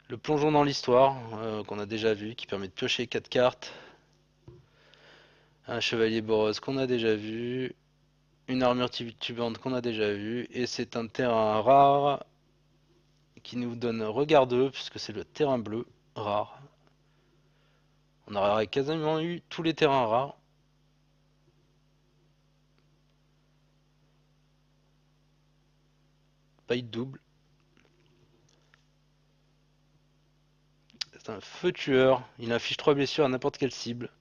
Le plongeon dans l'histoire, qu'on a déjà vu, qui permet de piocher 4 cartes. Un chevalier Boros qu'on a déjà vu. Une armure titubante qu'on a déjà vu. Et c'est un terrain rare qui nous donne regard 2, puisque c'est le terrain bleu rare. On aurait quasiment eu tous les terrains rares. Pas eu de double. C'est un feu tueur. Il inflige 3 blessures à n'importe quelle cible.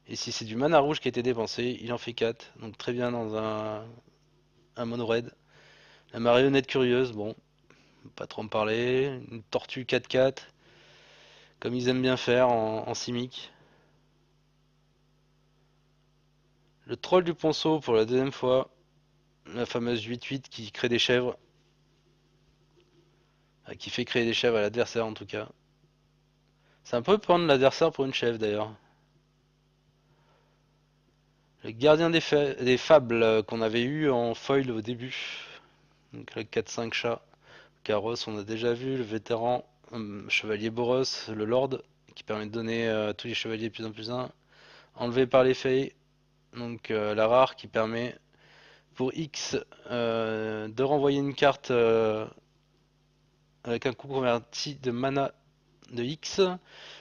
Et si c'est du mana rouge qui a été dépensé, il en fait 4. Donc très bien dans un mono red. La marionnette curieuse, bon, pas trop en parler. Une tortue 4-4. Comme ils aiment bien faire en simic. Le troll du ponceau pour la deuxième fois. La fameuse 8-8 qui crée des chèvres. Qui fait créer des chèvres à l'adversaire en tout cas. C'est un peu prendre l'adversaire pour une chèvre d'ailleurs. Le gardien des fables qu'on avait eu en foil au début. Donc le 4-5 chat. Carrosse, on a déjà vu. Le vétéran chevalier Boros, le lord, qui permet de donner à tous les chevaliers plus en plus un. Enlevé par les fées. Donc la rare qui permet pour X de renvoyer une carte avec un coût converti de mana de X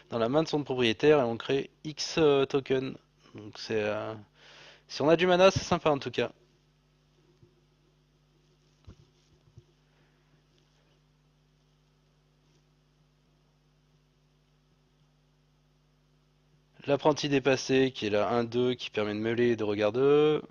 dans la main de son propriétaire et on crée X token. Donc si on a du mana, c'est sympa en tout cas. L'apprenti dépassé qui est la 1-2 qui permet de meuler et de regarder.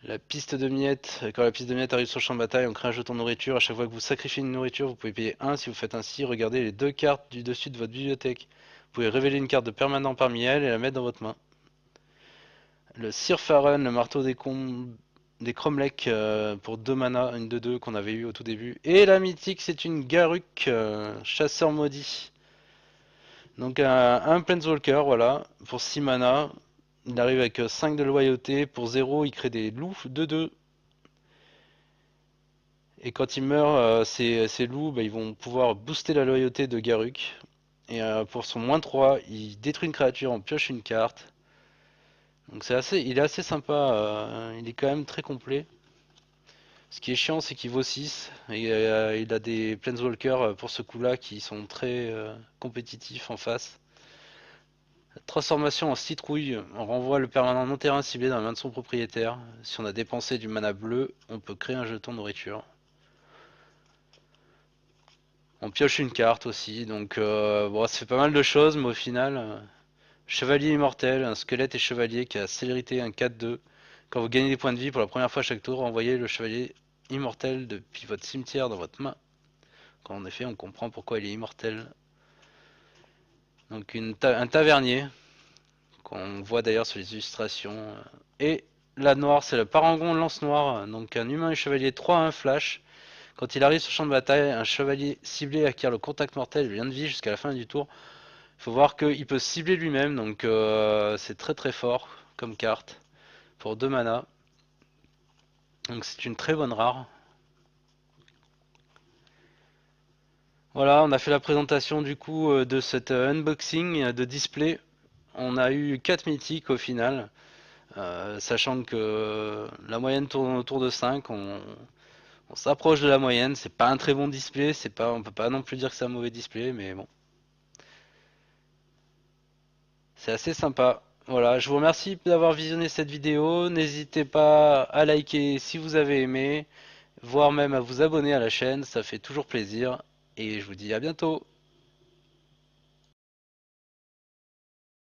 La piste de miettes, quand la piste de miettes arrive sur le champ de bataille, on crée un jeton de nourriture. À chaque fois que vous sacrifiez une nourriture, vous pouvez payer 1. Si vous faites ainsi, regardez les 2 cartes du dessus de votre bibliothèque. Vous pouvez révéler une carte de permanent parmi elles et la mettre dans votre main. Le Sirfaren, le marteau des Cromlech pour 2 mana, une de 2 qu'on avait eu au tout début. Et la mythique, c'est une Garruk, chasseur maudit. Donc un Planeswalker, voilà, pour 6 mana. Il arrive avec 5 de loyauté. Pour 0, il crée des loups 2-2. Et quand il meurt, ces loups, bah, ils vont pouvoir booster la loyauté de Garruk. Et pour son -3, il détruit une créature, on pioche une carte. Donc il est assez sympa, il est quand même très complet. Ce qui est chiant, c'est qu'il vaut 6. Et il a des Planeswalkers pour ce coup-là qui sont très compétitifs en face. Transformation en citrouille, on renvoie le permanent non terrain ciblé dans la main de son propriétaire. Si on a dépensé du mana bleu, on peut créer un jeton de nourriture. On pioche une carte aussi, donc bon, ça fait pas mal de choses, mais au final, chevalier immortel, un squelette et chevalier qui a célérité un 4-2. Quand vous gagnez des points de vie pour la première fois chaque tour, envoyez le chevalier immortel depuis votre cimetière dans votre main. Quand en effet on comprend pourquoi il est immortel. Donc un tavernier, qu'on voit d'ailleurs sur les illustrations. Et la noire, c'est le parangon lance noire, donc un humain et chevalier 3-1 flash. Quand il arrive sur le champ de bataille, un chevalier ciblé acquiert le contact mortel, lien de vie jusqu'à la fin du tour. Il faut voir qu'il peut cibler lui-même, donc c'est très très fort comme carte pour 2 mana. Donc c'est une très bonne rare. Voilà, on a fait la présentation du coup de cet unboxing de display. On a eu 4 mythiques au final, sachant que la moyenne tourne autour de 5. On s'approche de la moyenne, c'est pas un très bon display, on peut pas non plus dire que c'est un mauvais display, mais bon. C'est assez sympa. Voilà, je vous remercie d'avoir visionné cette vidéo. N'hésitez pas à liker si vous avez aimé, voire même à vous abonner à la chaîne, ça fait toujours plaisir. Et je vous dis à bientôt.